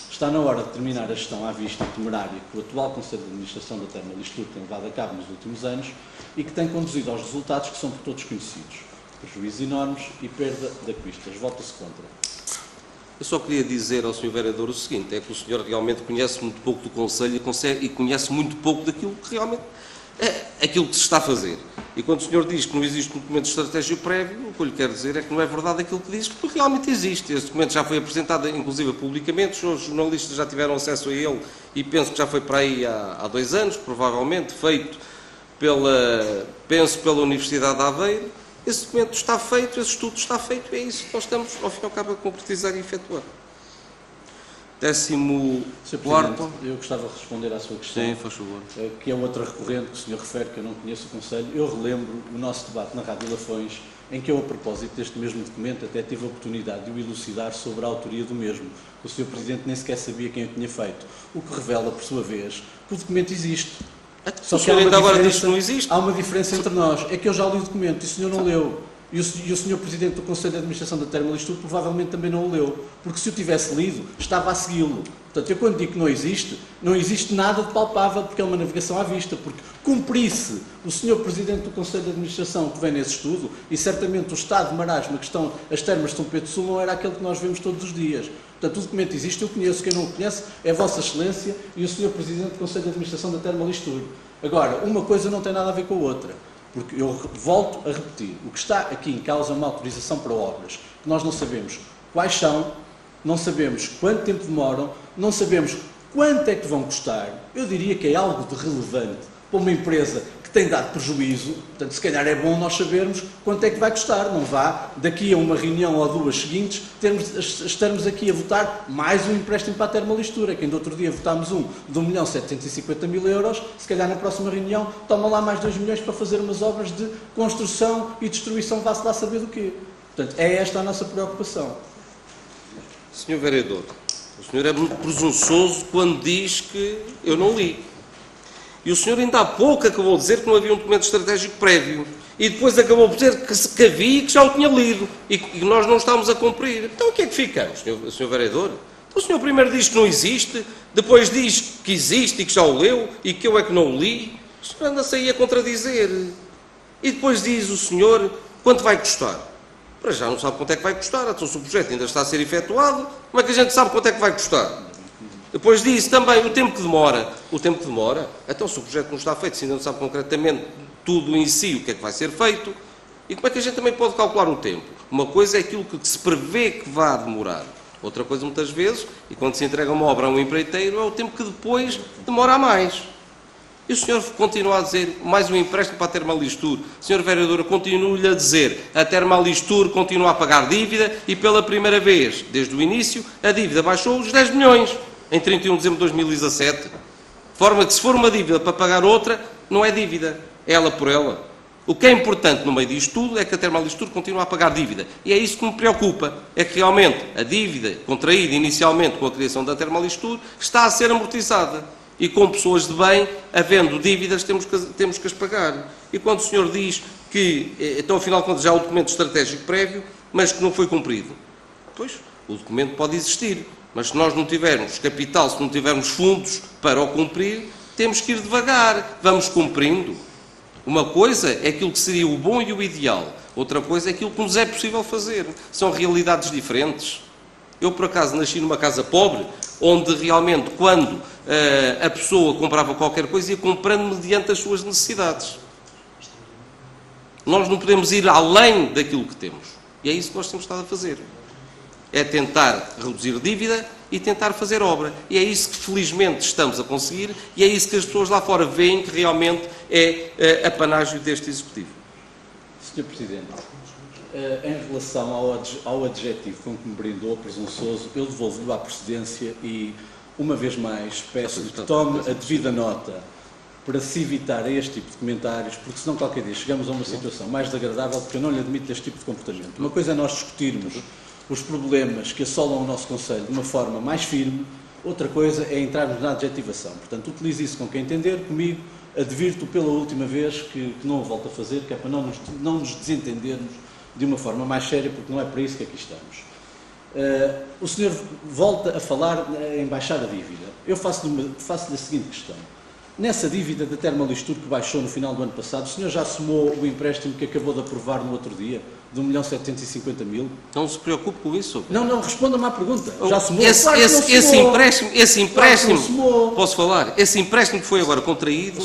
[SPEAKER 2] Está na hora de terminar a gestão à vista e temerária que o atual Conselho de Administração da Termalistur tem levado a cabo nos últimos anos e que tem conduzido aos resultados que são por todos conhecidos. Prejuízos enormes e perda de acquistas. Vota-se contra.
[SPEAKER 1] Eu só queria dizer ao Sr. Vereador o seguinte, é que o senhor realmente conhece muito pouco do Conselho e conhece muito pouco daquilo que realmente é aquilo que se está a fazer. E quando o senhor diz que não existe um documento de estratégia prévio, o que eu lhe quero dizer é que não é verdade aquilo que diz, porque realmente existe. Este documento já foi apresentado, inclusive, publicamente, os jornalistas já tiveram acesso a ele e penso que já foi para aí há 2 anos, provavelmente, feito pela Universidade de Aveiro. Esse documento está feito, esse estudo está feito, é isso que nós estamos, ao fim e ao cabo, a concretizar e efetuar. 14º.
[SPEAKER 2] Eu gostava de responder à sua questão.
[SPEAKER 1] Sim, faz favor.
[SPEAKER 2] Que é outra recorrente que o senhor refere, que eu não conheço o Conselho. Eu relembro o nosso debate na Rádio Lafões, em que eu, a propósito deste mesmo documento, até tive a oportunidade de o elucidar sobre a autoria do mesmo. O Sr. Presidente nem sequer sabia quem o tinha feito, o que revela, por sua vez, que o documento existe. Só que
[SPEAKER 1] ainda agora diz que não existe.
[SPEAKER 2] Há uma diferença entre nós. É que eu já li o documento e o senhor não leu. E o Sr. Presidente do Conselho de Administração da Termalistur provavelmente também não o leu, porque se o tivesse lido, estava a segui-lo. Portanto, eu quando digo que não existe nada de palpável, porque é uma navegação à vista, porque cumprisse o Sr. Presidente do Conselho de Administração que vem nesse estudo, e certamente o estado de marasmo que estão as termas de São Pedro do Sul não era aquele que nós vemos todos os dias. Portanto, o documento existe, eu conheço, quem não o conhece é Vossa Excelência e o Sr. Presidente do Conselho de Administração da Termalistur. Agora, uma coisa não tem nada a ver com a outra, porque eu volto a repetir, o que está aqui em causa é uma autorização para obras, que nós não sabemos quais são, não sabemos quanto tempo demoram, não sabemos quanto é que vão custar. Eu diria que é algo de relevante para uma empresa que tem dado prejuízo, portanto, se calhar é bom nós sabermos quanto é que vai custar. Não vá, daqui a uma reunião ou duas seguintes, estarmos aqui a votar mais um empréstimo para a Termalistura, que ainda outro dia votámos um de 1.750.000 euros, se calhar na próxima reunião toma lá mais 2 milhões para fazer umas obras de construção e destruição, vá-se lá saber do quê. Portanto, é esta a nossa preocupação.
[SPEAKER 1] Senhor Vereador, o senhor é muito presunçoso quando diz que eu não li. E o senhor ainda há pouco acabou de dizer que não havia um documento estratégico prévio. E depois acabou por dizer que havia e que já o tinha lido. E que nós não estamos a cumprir. Então o que é que ficamos, senhor Vereador? Então, o senhor primeiro diz que não existe, depois diz que existe e que já o leu, e que eu é que não o li. O senhor anda-se aí a contradizer. E depois diz o senhor quanto vai custar. Para já não sabe quanto é que vai custar, então se o projeto ainda está a ser efetuado, como é que a gente sabe quanto é que vai custar? Depois diz também o tempo que demora. O tempo que demora? Então se o projeto não está feito, se ainda não sabe concretamente tudo em si, o que é que vai ser feito, e como é que a gente também pode calcular o tempo? Uma coisa é aquilo que se prevê que vá demorar. Outra coisa, muitas vezes, e quando se entrega uma obra a um empreiteiro, é o tempo que depois demora a mais. E o senhor continua a dizer mais um empréstimo para a Termalistur. Senhor Vereador, continuo-lhe a dizer, a Termalistur continua a pagar dívida e pela primeira vez, desde o início, a dívida baixou os 10 milhões em 31 de dezembro de 2017. De forma que se for uma dívida para pagar outra, não é dívida, é ela por ela. O que é importante no meio disto tudo é que a Termalistur continua a pagar dívida. E é isso que me preocupa, é que realmente a dívida contraída inicialmente com a criação da Termalistur está a ser amortizada. E com pessoas de bem, havendo dívidas, temos que as pagar. E quando o senhor diz que, então afinal de contas, já há o documento estratégico prévio, mas que não foi cumprido. Pois, o documento pode existir, mas se nós não tivermos capital, se não tivermos fundos para o cumprir, temos que ir devagar, vamos cumprindo. Uma coisa é aquilo que seria o bom e o ideal, outra coisa é aquilo que nos é possível fazer. São realidades diferentes. Eu, por acaso, nasci numa casa pobre, onde realmente, quando a pessoa comprava qualquer coisa, ia comprando mediante as suas necessidades. Nós não podemos ir além daquilo que temos. E é isso que nós temos estado a fazer. É tentar reduzir dívida e tentar fazer obra. E é isso que, felizmente, estamos a conseguir e é isso que as pessoas lá fora veem que realmente é apanágio deste Executivo.
[SPEAKER 2] Sr. Presidente, em relação ao adjetivo com que me brindou, presunçoso, eu devolvo-lhe à procedência e, uma vez mais, peço-lhe que tome a devida nota para se evitar este tipo de comentários, porque senão qualquer dia chegamos a uma situação mais desagradável, porque eu não lhe admito este tipo de comportamento. Uma coisa é nós discutirmos os problemas que assolam o nosso Conselho de uma forma mais firme, outra coisa é entrarmos na adjetivação. Portanto, utilize isso com quem entender, comigo, advirto pela última vez que não o volto a fazer, que é para não nos desentendermos de uma forma mais séria, porque não é para isso que aqui estamos. O senhor volta a falar em baixar a dívida. Eu faço-lhe a seguinte questão. Nessa dívida da Termalistur que baixou no final do ano passado, o senhor já somou o empréstimo que acabou de aprovar no outro dia, de 1.750.000?
[SPEAKER 1] Não se preocupe com isso.
[SPEAKER 2] Não, responda-me à pergunta. Já somou?
[SPEAKER 1] Esse empréstimo, posso falar? Esse empréstimo que foi agora contraído,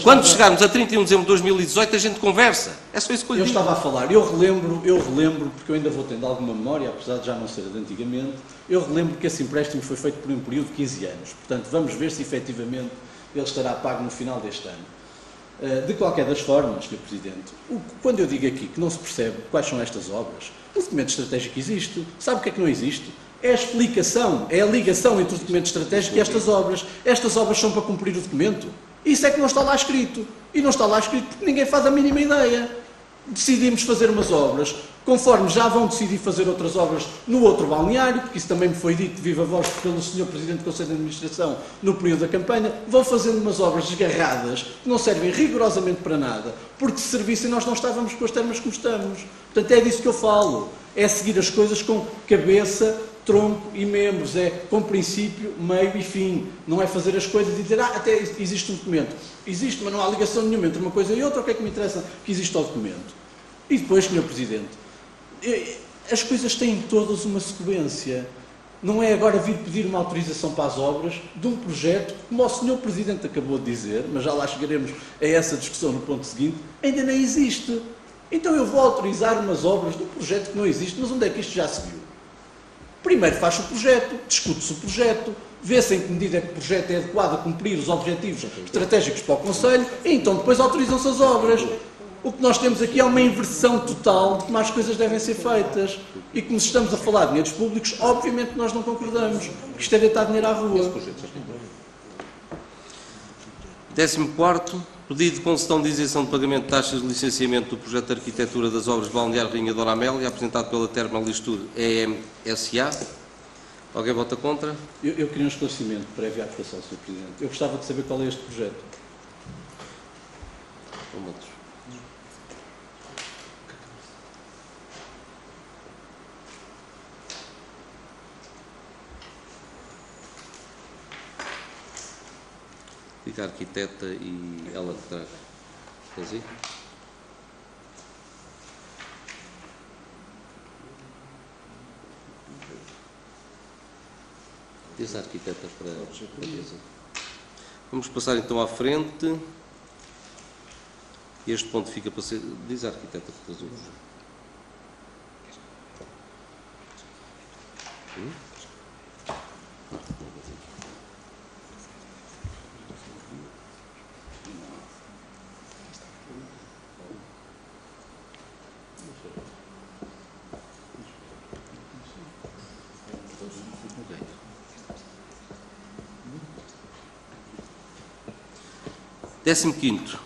[SPEAKER 1] quando chegarmos a 31 de dezembro de 2018, a gente conversa. É só isso que eu lhe digo.
[SPEAKER 2] Eu estava a falar, eu relembro, porque eu ainda vou tendo alguma memória, apesar de já não ser de antigamente, eu relembro que esse empréstimo foi feito por um período de 15 anos. Portanto, vamos ver se efetivamente ele estará pago no final deste ano. De qualquer das formas, Sr. Presidente, quando eu digo aqui que não se percebe quais são estas obras, o documento estratégico existe. Sabe o que é que não existe? É a explicação, é a ligação entre o documento estratégico e estas obras. Estas obras são para cumprir o documento. Isso é que não está lá escrito. E não está lá escrito porque ninguém faz a mínima ideia. Decidimos fazer umas obras, conforme já vão decidir fazer outras obras no outro balneário, porque isso também me foi dito de viva voz pelo Sr. Presidente do Conselho de Administração no período da campanha, vão fazendo umas obras desgarradas que não servem rigorosamente para nada, porque se servissem nós não estávamos com as termas como estamos. Portanto, é disso que eu falo. É seguir as coisas com cabeça, tronco e membros, é com princípio, meio e fim. Não é fazer as coisas e dizer, até existe um documento. Existe, mas não há ligação nenhuma entre uma coisa e outra, o que é que me interessa que existe o documento? E depois, Sr. Presidente, as coisas têm todas uma sequência. Não é agora vir pedir uma autorização para as obras de um projeto, como o Sr. Presidente acabou de dizer, mas já lá chegaremos a essa discussão no ponto seguinte, ainda nem existe. Então eu vou autorizar umas obras de um projeto que não existe, mas onde é que isto já se viu? Primeiro faz-se o projeto, discute-se o projeto, vê-se em que medida é que o projeto é adequado a cumprir os objetivos estratégicos para o Conselho e então depois autorizam-se as obras. O que nós temos aqui é uma inversão total de como as coisas devem ser feitas. E como estamos a falar de dinheiros públicos, obviamente nós não concordamos. Isto é deitar dinheiro à rua.
[SPEAKER 1] 14º, pedido de concessão de isenção de pagamento de taxas de licenciamento do projeto de arquitetura das obras de Balneário Rainha Dona Amélia, apresentado pela Termalistur EMSA. Alguém vota contra?
[SPEAKER 2] Eu queria um esclarecimento prévio à votação, Sr. Presidente. Eu gostava de saber qual é este projeto.
[SPEAKER 1] Vamos. Fica a arquiteta e ela que traz. Queres ir? Diz a arquiteta para dizer. Vamos passar então à frente. Este ponto fica para ser. Diz a arquiteta que faz outros. Décimo quinto,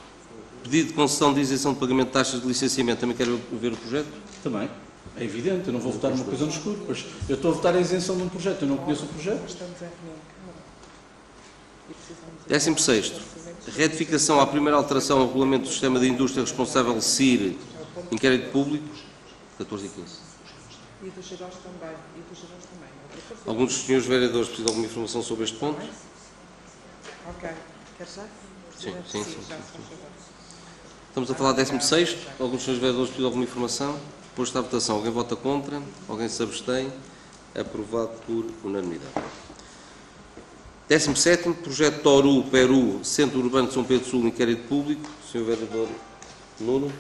[SPEAKER 1] pedido de concessão de isenção de pagamento de taxas de licenciamento. Também quero ver o projeto?
[SPEAKER 2] Também. É evidente, eu não vou votar uma coisa no escuro, mas eu estou a votar a isenção de um projeto, eu não conheço o projeto.
[SPEAKER 1] Décimo sexto, retificação à primeira alteração ao regulamento do sistema de indústria responsável CIR, inquérito público, 14 e 15.
[SPEAKER 3] E dos giros também.
[SPEAKER 1] Alguns dos senhores vereadores precisam de alguma informação sobre este ponto?
[SPEAKER 3] Ok. Queres já?
[SPEAKER 1] Sim. Estamos a falar de 16º. Alguns dos senhores vereadores precisam de alguma informação? Posto à votação. Alguém vota contra? Alguém se abstém? Aprovado por unanimidade. 17º. Projeto Toru, Peru, Centro Urbano de São Pedro Sul, inquérito público. Senhor vereador Nuno.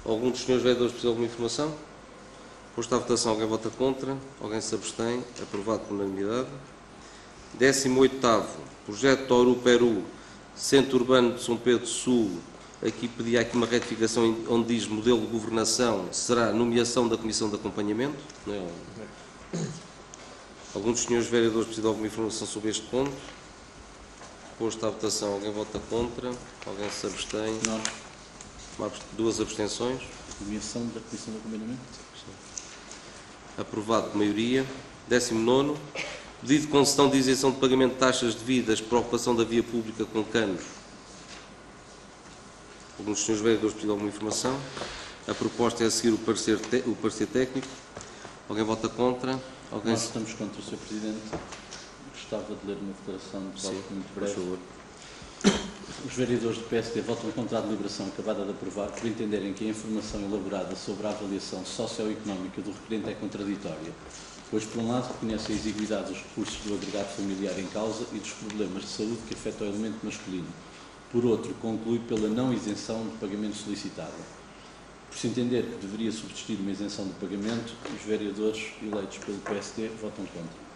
[SPEAKER 1] Algum dos senhores vereadores precisa de alguma informação? Posto à votação. Alguém vota contra? Alguém se abstém? Aprovado por unanimidade. 18º. Projeto Toru, Peru, Centro Urbano de São Pedro Sul. Aqui pedia aqui uma retificação onde diz modelo de governação será nomeação da Comissão de Acompanhamento. Não é? Algum dos senhores vereadores precisa de alguma informação sobre este ponto? Posto à votação, alguém vota contra? Alguém se abstém?
[SPEAKER 2] Não.
[SPEAKER 1] Duas abstenções.
[SPEAKER 2] Nomeação da Comissão de Acompanhamento.
[SPEAKER 1] Aprovado por maioria. 19º. Pedido de concessão de isenção de pagamento de taxas devidas para a ocupação da via pública com canos. Alguns dos senhores vereadores precisam de alguma informação. A proposta é a seguir o parecer técnico. Alguém vota contra? Alguém
[SPEAKER 2] Nós estamos contra o Sr. Presidente. Gostava de ler uma declaração de voto muito breve.
[SPEAKER 1] Por favor.
[SPEAKER 2] Os vereadores do PSD votam contra a deliberação acabada de aprovar por entenderem que a informação elaborada sobre a avaliação socioeconómica do requerente é contraditória, pois, por um lado, reconhece a exiguidade dos recursos do agregado familiar em causa e dos problemas de saúde que afetam o elemento masculino. Por outro, conclui pela não isenção de pagamento solicitado. Por se entender que deveria subsistir uma isenção de pagamento, os vereadores eleitos pelo PSD votam contra.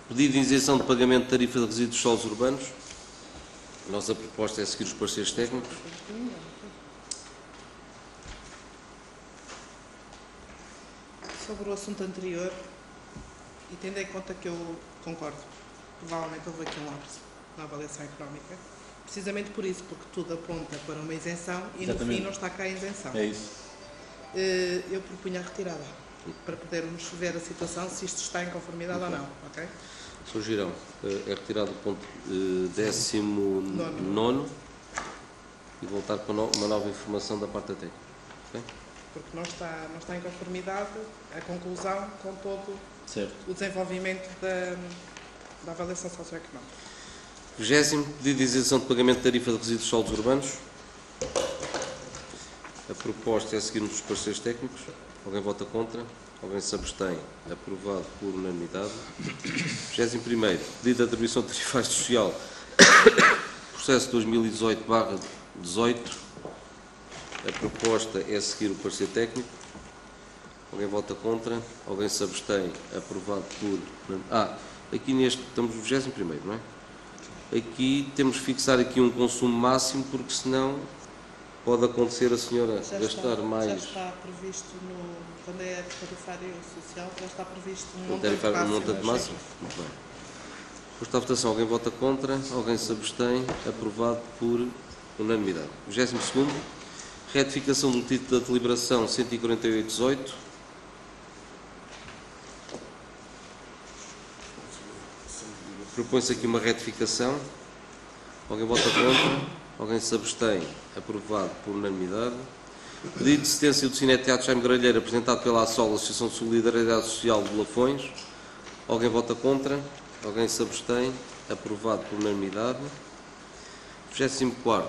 [SPEAKER 1] Pedido de isenção de pagamento de tarifa de resíduos de solos urbanos. A nossa proposta é seguir os pareceres técnicos.
[SPEAKER 3] Sobre o assunto anterior, e tendo em conta que eu concordo, provavelmente houve aqui um lapso na avaliação económica, precisamente por isso, porque tudo aponta para uma isenção e no fim não está cá a isenção.
[SPEAKER 2] É isso.
[SPEAKER 3] Eu propunha a retirada. para podermos ver a situação, se isto está em conformidade ou não. Ok?
[SPEAKER 1] Sr. Girão, é retirado o ponto 19º e voltar para uma nova informação da parte da técnica. Okay?
[SPEAKER 3] Porque não está em conformidade a conclusão com todo
[SPEAKER 2] Certo.
[SPEAKER 3] o desenvolvimento da avaliação socioeconómica.
[SPEAKER 1] 20º, pedido de isenção de pagamento de tarifa de resíduos sólidos urbanos. A proposta é seguir os pareceres técnicos. Alguém vota contra? Alguém se abstém? Aprovado por unanimidade. 21º, pedido de atribuição de tarifais social. Processo 2018/18. A proposta é seguir o parecer técnico. Alguém vota contra? Alguém se abstém? Aprovado por... aqui neste, estamos no 21º, não é? Aqui temos que fixar aqui um consumo máximo, porque senão pode acontecer a senhora gastar mais...
[SPEAKER 3] Já está previsto, quando é tarifário social, já está previsto um
[SPEAKER 1] montante máximo. Muito bem. Posto à votação, alguém vota contra? Alguém se abstém? Aprovado por unanimidade. 22º, retificação do título da deliberação 148/18. Propõe-se aqui uma retificação. Alguém vota contra? Alguém se abstém? Aprovado por unanimidade. Pedido de cedência do Cineteatro Jaime Gralheiro, apresentado pela ASSOL, Associação de Solidariedade Social de Lafões. Alguém vota contra? Alguém se abstém? Aprovado por unanimidade. 24º.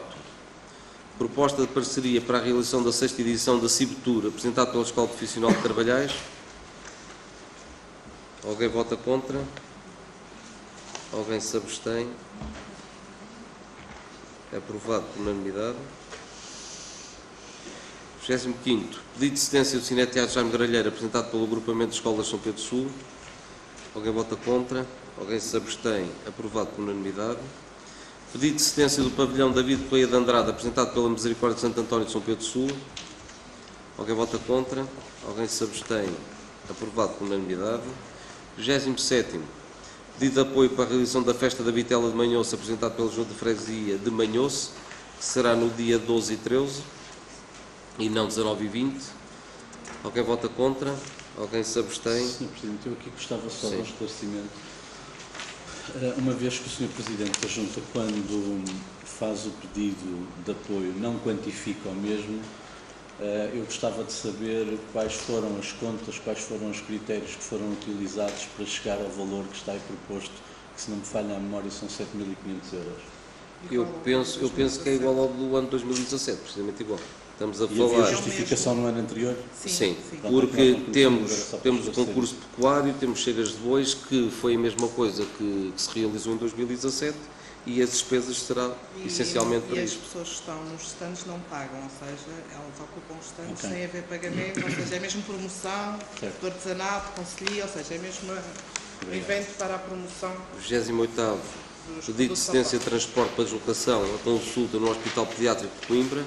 [SPEAKER 1] Proposta de parceria para a realização da 6ª edição da Cibetur, apresentado pela Escola Profissional de Carvalhais. Alguém vota contra? Alguém se abstém? Aprovado por unanimidade. 25º. Pedido de cedência do Cineteatro Jaime Gralheiro, apresentado pelo Agrupamento de Escolas São Pedro Sul. Alguém vota contra? Alguém se abstém? Aprovado por unanimidade. Pedido de cedência do pavilhão David Correia de Andrade, apresentado pela Misericórdia de Santo António de São Pedro Sul. Alguém vota contra? Alguém se abstém? Aprovado por unanimidade. 27º. Pedido de apoio para a realização da Festa da Vitela de Manhoce, apresentado pela Junta de Freguesia de Manhoce, que será no dia 12 e 13 e não 19 e 20. Alguém vota contra? Alguém se abstém?
[SPEAKER 2] Sr. Presidente, eu aqui gostava só de um esclarecimento. Uma vez que o Sr. Presidente da Junta, quando faz o pedido de apoio, não quantifica o mesmo, eu gostava de saber quais foram as contas, quais foram os critérios que foram utilizados para chegar ao valor que está aí proposto, que, se não me falha a memória, são 7.500 euros.
[SPEAKER 1] Eu penso que é igual ao do ano 2017, precisamente igual. Estamos a
[SPEAKER 2] E
[SPEAKER 1] falar...
[SPEAKER 2] havia justificação no ano anterior?
[SPEAKER 1] Sim, porque temos o concurso pecuário, temos cheiras de bois, que foi a mesma coisa que se realizou em 2017, e as despesas será essencialmente para isso.
[SPEAKER 3] E as pessoas que estão nos stands não pagam, ou seja, elas ocupam os stands sem haver pagamento, ou seja, é mesmo promoção do artesanato, conselhia, ou seja, é mesmo um evento para a promoção.
[SPEAKER 1] 28º, pedido de cedência de transporte para deslocação, a consulta no Hospital Pediátrico de Coimbra.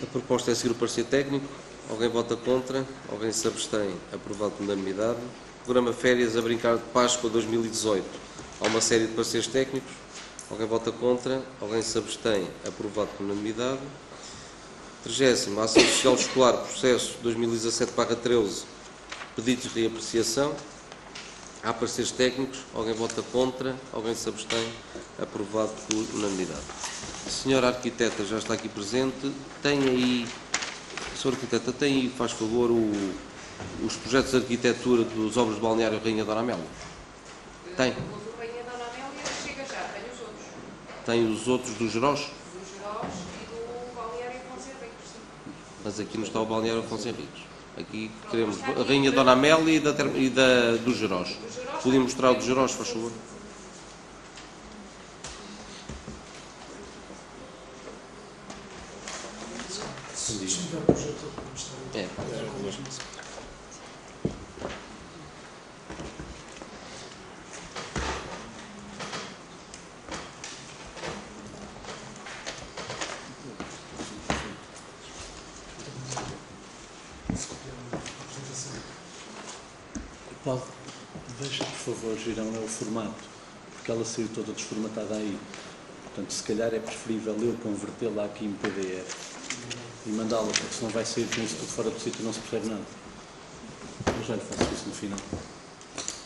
[SPEAKER 1] A proposta é seguir o parecer técnico. Alguém vota contra? Alguém se abstém? Aprovado por unanimidade. Programa Férias a Brincar de Páscoa 2018. Há uma série de pareceres técnicos. Alguém vota contra? Alguém se abstém? Aprovado por unanimidade. 30º, Ação Social Escolar, processo 2017/13. Pedidos de reapreciação. Há pareceres técnicos. Alguém vota contra? Alguém se abstém? Aprovado por unanimidade. A senhora arquiteta já está aqui presente. Tem aí, senhora arquiteta, tem aí, faz favor, os projetos de arquitetura dos obras do balneário Rainha Dona Amélia? Tem?
[SPEAKER 4] O do Rainha Dona Amélia chega já, tem os outros.
[SPEAKER 1] Tem os outros do Gerós?
[SPEAKER 4] Do Gerós e do balneário Afonso Henriques, sim.
[SPEAKER 1] Mas aqui não está o balneário Afonso Henriques. Aqui teremos a Rainha Dona Amélia e do Gerós. Podia mostrar o do Gerós, faz favor? É.
[SPEAKER 2] Paulo, veja, por favor, Girão, é o formato, porque ela saiu toda desformatada aí. Portanto, se calhar é preferível eu convertê-la aqui em PDF e mandá-la, porque senão vai sair com isso tudo fora do sítio e não se percebe nada. já lhe faço isso no final.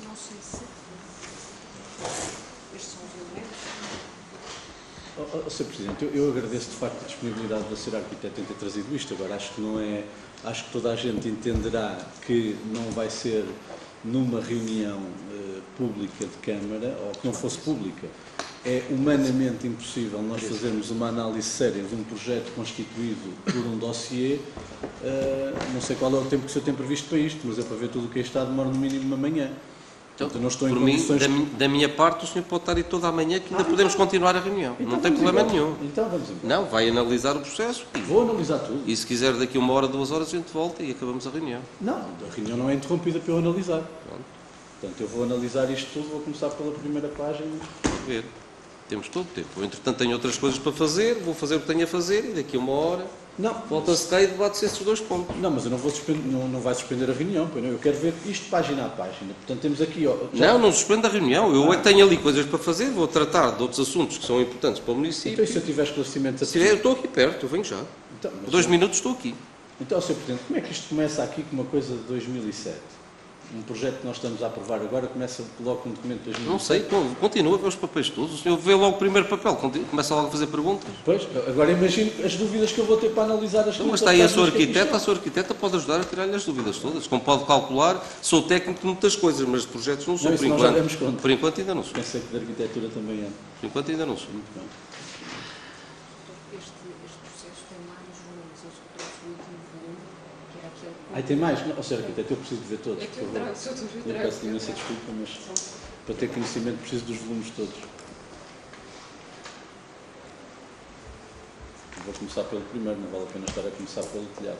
[SPEAKER 4] Não sei se estes são os elementos.
[SPEAKER 2] Sr. Presidente, eu agradeço de facto a disponibilidade da Sra. Arquiteta em ter trazido isto. Agora, acho que não é. Acho que toda a gente entenderá que não vai ser numa reunião pública de Câmara, ou que não fosse pública. É humanamente impossível nós fazermos uma análise séria de um projeto constituído por um dossiê. Não sei qual é o tempo que o senhor tem previsto para isto, mas eu, para ver tudo o que aí está, demora no mínimo uma manhã.
[SPEAKER 1] Então,
[SPEAKER 2] Eu não estou em
[SPEAKER 1] por mim,
[SPEAKER 2] condições...
[SPEAKER 1] da minha parte, o senhor pode estar aí toda a manhã que ainda podemos continuar a reunião.
[SPEAKER 2] Então
[SPEAKER 1] não tem
[SPEAKER 2] vamos
[SPEAKER 1] problema
[SPEAKER 2] embora.
[SPEAKER 1] nenhum.
[SPEAKER 2] Então vamos embora.
[SPEAKER 1] Não, vai analisar o processo
[SPEAKER 2] Vou analisar tudo.
[SPEAKER 1] e se quiser daqui 1 hora, 2 horas, a gente volta e acabamos a reunião.
[SPEAKER 2] Não, a reunião não é interrompida para eu analisar.
[SPEAKER 1] Pronto,
[SPEAKER 2] Portanto, eu vou analisar isto tudo, vou começar pela primeira página.
[SPEAKER 1] vamos ver. Temos todo o tempo. Eu, entretanto, tenho outras coisas para fazer, vou fazer o que tenho a fazer e daqui a 1 hora
[SPEAKER 2] Não,
[SPEAKER 1] volta-se cá e debate-se esses 2 pontos.
[SPEAKER 2] não, mas eu não vou suspender, não vai suspender a reunião, pois não. Eu quero ver isto página a página. Portanto, temos aqui... Ó,
[SPEAKER 1] Não suspendo a reunião. Eu é que tenho ali coisas para fazer, vou tratar de outros assuntos que são importantes para o município.
[SPEAKER 2] Então, e se eu tiver esclarecimentos a
[SPEAKER 1] Se tiver, eu estou aqui perto, eu venho já.
[SPEAKER 2] Então, mas,
[SPEAKER 1] 2 minutos estou aqui.
[SPEAKER 2] então, Sr. Presidente, como é que isto começa aqui com uma coisa de 2007? Um projeto que nós estamos a aprovar agora começa logo com um documento de 2007?
[SPEAKER 1] Não sei, continua a ver os papéis todos. O senhor vê logo o primeiro papel, começa logo a fazer perguntas.
[SPEAKER 2] Pois, agora imagino as dúvidas que eu vou ter para analisar as
[SPEAKER 1] Então, mas está aí a sua arquiteta pode ajudar a tirar-lhe as dúvidas todas. Como pode calcular, sou técnico de muitas coisas, mas de projetos não sou,
[SPEAKER 2] Não,
[SPEAKER 1] por
[SPEAKER 2] isso nós já
[SPEAKER 1] enquanto.
[SPEAKER 2] demos conta.
[SPEAKER 1] Por enquanto ainda não sou.
[SPEAKER 2] Pensei que de arquitetura também é.
[SPEAKER 1] Por enquanto ainda não sou.
[SPEAKER 2] Muito bem.
[SPEAKER 4] Este processo tem mais volumes. Eu trouxe o último volume, que era aquele...
[SPEAKER 2] Ai, tem mais? Não, Sr. Arquiteto, eu preciso de ver todos,
[SPEAKER 4] É
[SPEAKER 2] por
[SPEAKER 4] que eu
[SPEAKER 2] favor.
[SPEAKER 4] trago, se eu estou a
[SPEAKER 2] Eu
[SPEAKER 4] ver,
[SPEAKER 2] peço imensa desculpa, mas para ter conhecimento preciso dos volumes todos. Vou começar pelo primeiro, não vale a pena estar a começar pelo telhado.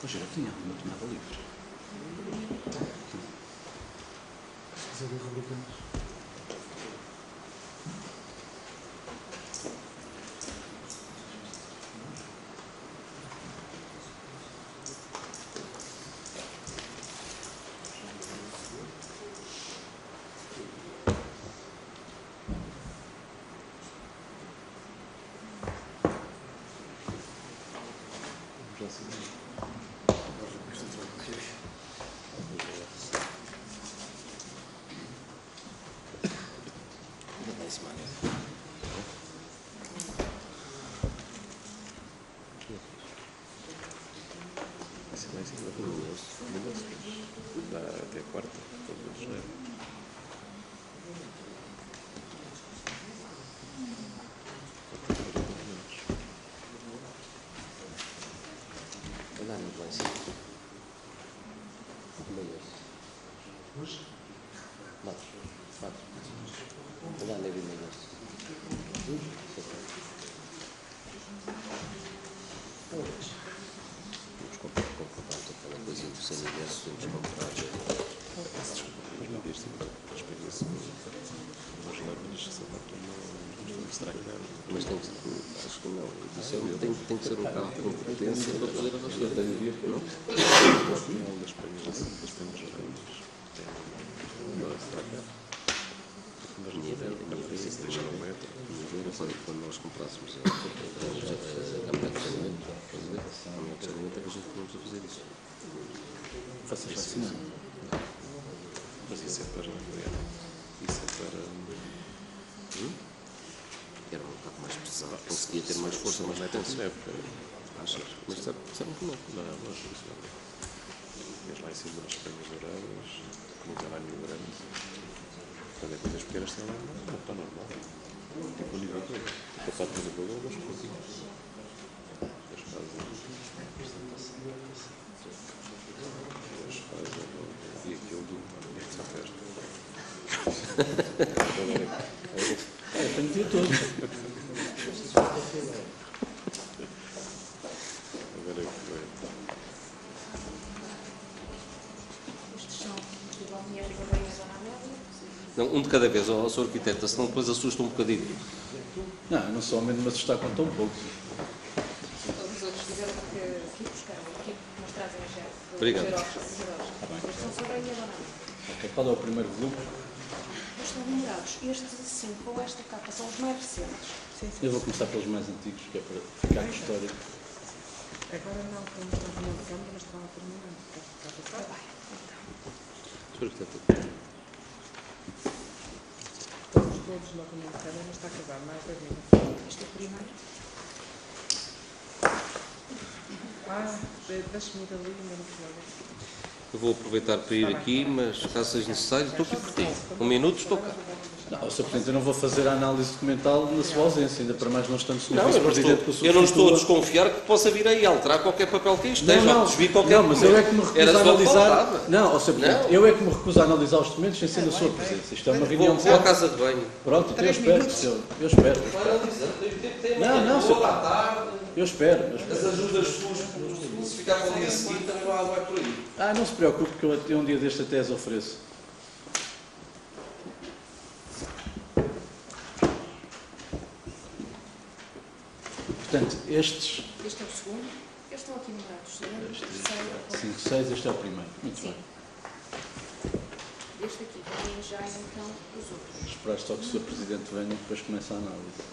[SPEAKER 2] Hoje eu tinha uma tomada livre.
[SPEAKER 5] Dá até quarta, todos os dias.
[SPEAKER 1] Olha no lá Hoje? Matos. Olha na Meias. Vamos comprar aquela coisa do Sem Universo, vamos comprar.
[SPEAKER 5] Mas não viste a experiência das lâminas que se adaptam no estragar.
[SPEAKER 1] Mas tem que ser, acho que não. Isso tem que ser um carro de competência para poder avançar. Não?
[SPEAKER 5] Das penhas gerais. Não estragar. Mas
[SPEAKER 1] Minha ideia é
[SPEAKER 5] deixar um metro.
[SPEAKER 1] quando nós comprássemos a caminhonete de saneamento, é que a gente podemos fazer isso.
[SPEAKER 2] Faça assim, não.
[SPEAKER 5] Mas isso é para. Isso é para.
[SPEAKER 1] Era um bocado mais pesado, conseguia ter mais força, mais potência. Achas? Mas disseram que não.
[SPEAKER 5] Não, acho que isso não. Vês lá em cima das penhas douradas, que não tem lá nenhum grande. Quando é coisas pequenas, tem lá não está normal. Tipo o nível 2. Tipo a parte do valor, mas pouquinho. As casas E aquilo do Sá Festa.
[SPEAKER 2] Eu tenho o dia todo.
[SPEAKER 5] Agora é que foi.
[SPEAKER 4] Estes são do Balneário Barreira e Dona Amélia.
[SPEAKER 1] Não, um de cada vez, ó, Sr. Arquiteta, senão depois assusta um bocadinho.
[SPEAKER 2] Não, eu não sou homem de me assustar com tão pouco.
[SPEAKER 4] Todos os outros tiveram que ir buscar aqui, mas trazem a chefe.
[SPEAKER 1] Obrigado.
[SPEAKER 4] Estes são sobre a minha Dona Amélia.
[SPEAKER 2] Ok, qual é o primeiro volume?
[SPEAKER 4] Eles estão numerados. Estes assim, com esta capa, são os mais recentes.
[SPEAKER 3] Sim, sim.
[SPEAKER 2] Eu vou começar pelos mais antigos, que é para ficar com história.
[SPEAKER 3] Agora não, estamos na reunião de Câmara, mas estão a terminar. Está a passar?
[SPEAKER 1] Sr. Arquiteta.
[SPEAKER 3] Estamos todos na reunião de Câmara, mas está a acabar. Mais 2 minutos.
[SPEAKER 4] Este é o primeiro.
[SPEAKER 3] Deixa-me ir ali, ainda não chegou.
[SPEAKER 1] Eu vou aproveitar para ir aqui, mas caso seja necessário, estou aqui por ti. 1 minuto, estou cá.
[SPEAKER 2] Não, Sr. Presidente, eu não vou fazer a análise documental na sua ausência, ainda para mais não estando no
[SPEAKER 1] Não,
[SPEAKER 2] Vice-Presidente que o
[SPEAKER 1] eu não estou a
[SPEAKER 2] substitua.
[SPEAKER 1] desconfiar que possa vir aí alterar qualquer papel que aí esteja, ou desvir qualquer
[SPEAKER 2] não, mas eu é que me recuso
[SPEAKER 1] Era
[SPEAKER 2] a
[SPEAKER 1] só
[SPEAKER 2] analisar.
[SPEAKER 1] faltava.
[SPEAKER 2] Não, Sr. Presidente,
[SPEAKER 1] Não.
[SPEAKER 2] eu é que me recuso a analisar os documentos sem ser na sua presença. Isto é uma reunião
[SPEAKER 1] Vou à
[SPEAKER 2] de
[SPEAKER 1] casa de banho.
[SPEAKER 2] Pronto, então eu
[SPEAKER 3] 3
[SPEAKER 2] espero,
[SPEAKER 3] minutos.
[SPEAKER 2] senhor. Eu espero.
[SPEAKER 1] Vai analisando, tem tempo, tem
[SPEAKER 2] Não, não,
[SPEAKER 1] vou
[SPEAKER 2] senhor.
[SPEAKER 1] à tarde,
[SPEAKER 2] Eu espero.
[SPEAKER 1] as ajudas suas, se ficar para o dia seguinte, também vai por aí.
[SPEAKER 2] Ah, não se preocupe que eu até um dia deste até as ofereço. Portanto, estes
[SPEAKER 4] Este é o segundo. Eles estão aqui numerados. Segundo, terceiro,
[SPEAKER 2] 5, 6, este é o primeiro. Muito
[SPEAKER 4] sim.
[SPEAKER 2] bem.
[SPEAKER 4] Este aqui vem já então os outros.
[SPEAKER 2] Esperar só que o Sr. Presidente venha e depois começa a análise.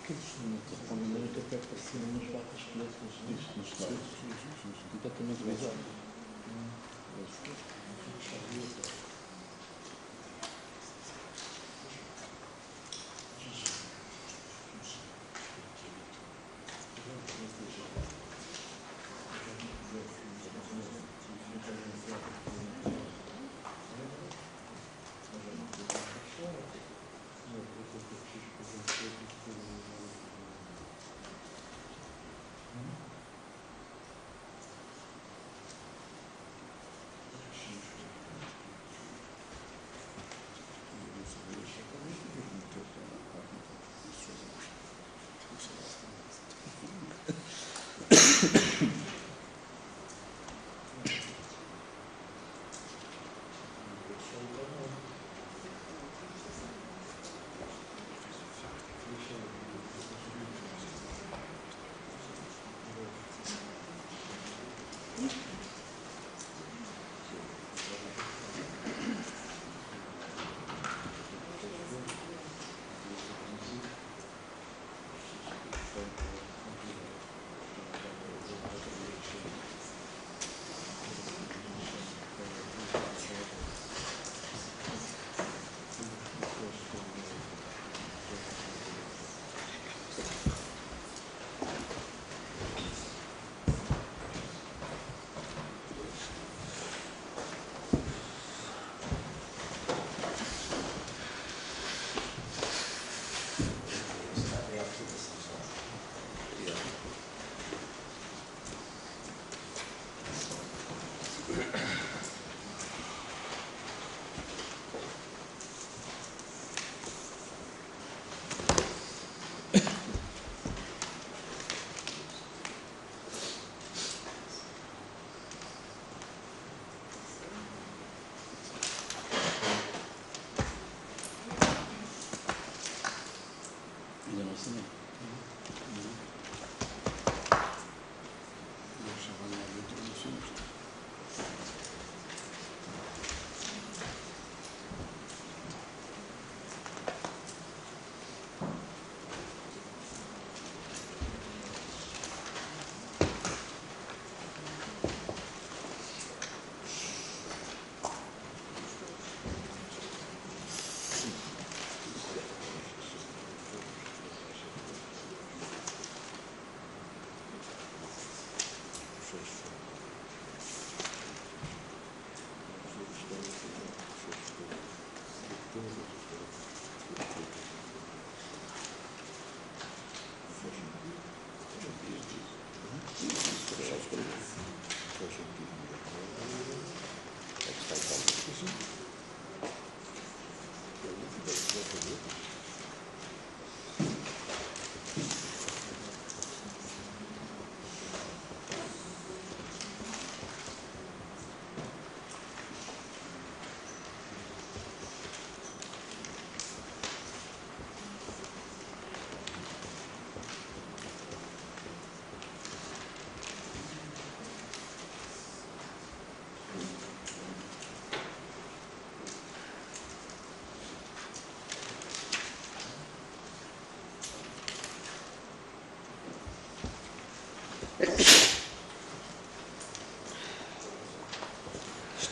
[SPEAKER 2] Aqueles documentos de tal maneira que até apareceram umas barras pretas disto nos dados. Completamente bizarro.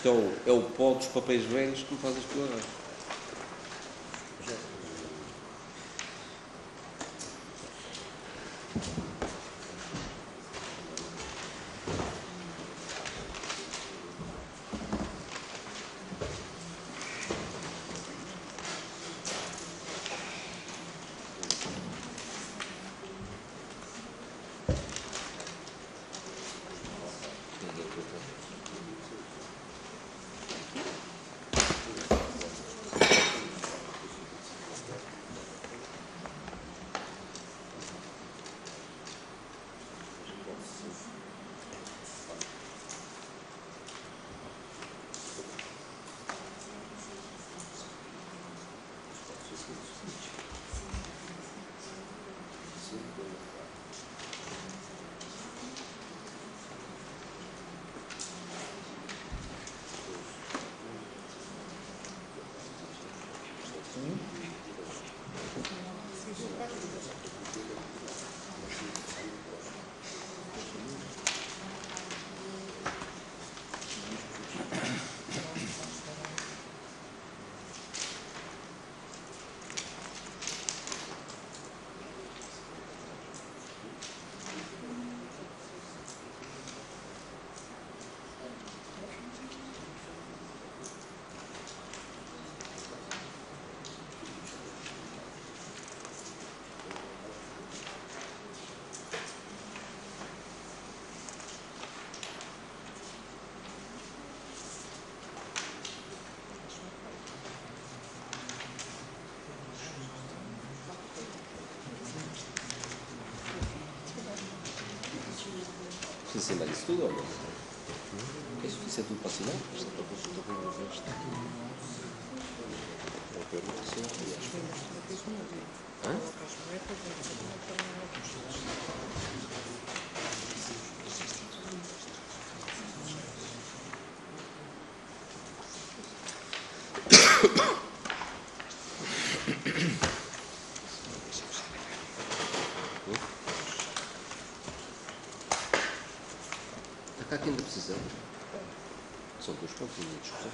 [SPEAKER 1] Isto é o pó dos papéis velhos que me faz explorar. Precisa assinar isso tudo ou não? É suficiente tudo para assinar? Isto é para consulta com o resto. Hã? Está cá quem ainda precisa. São dois pontos de discussão.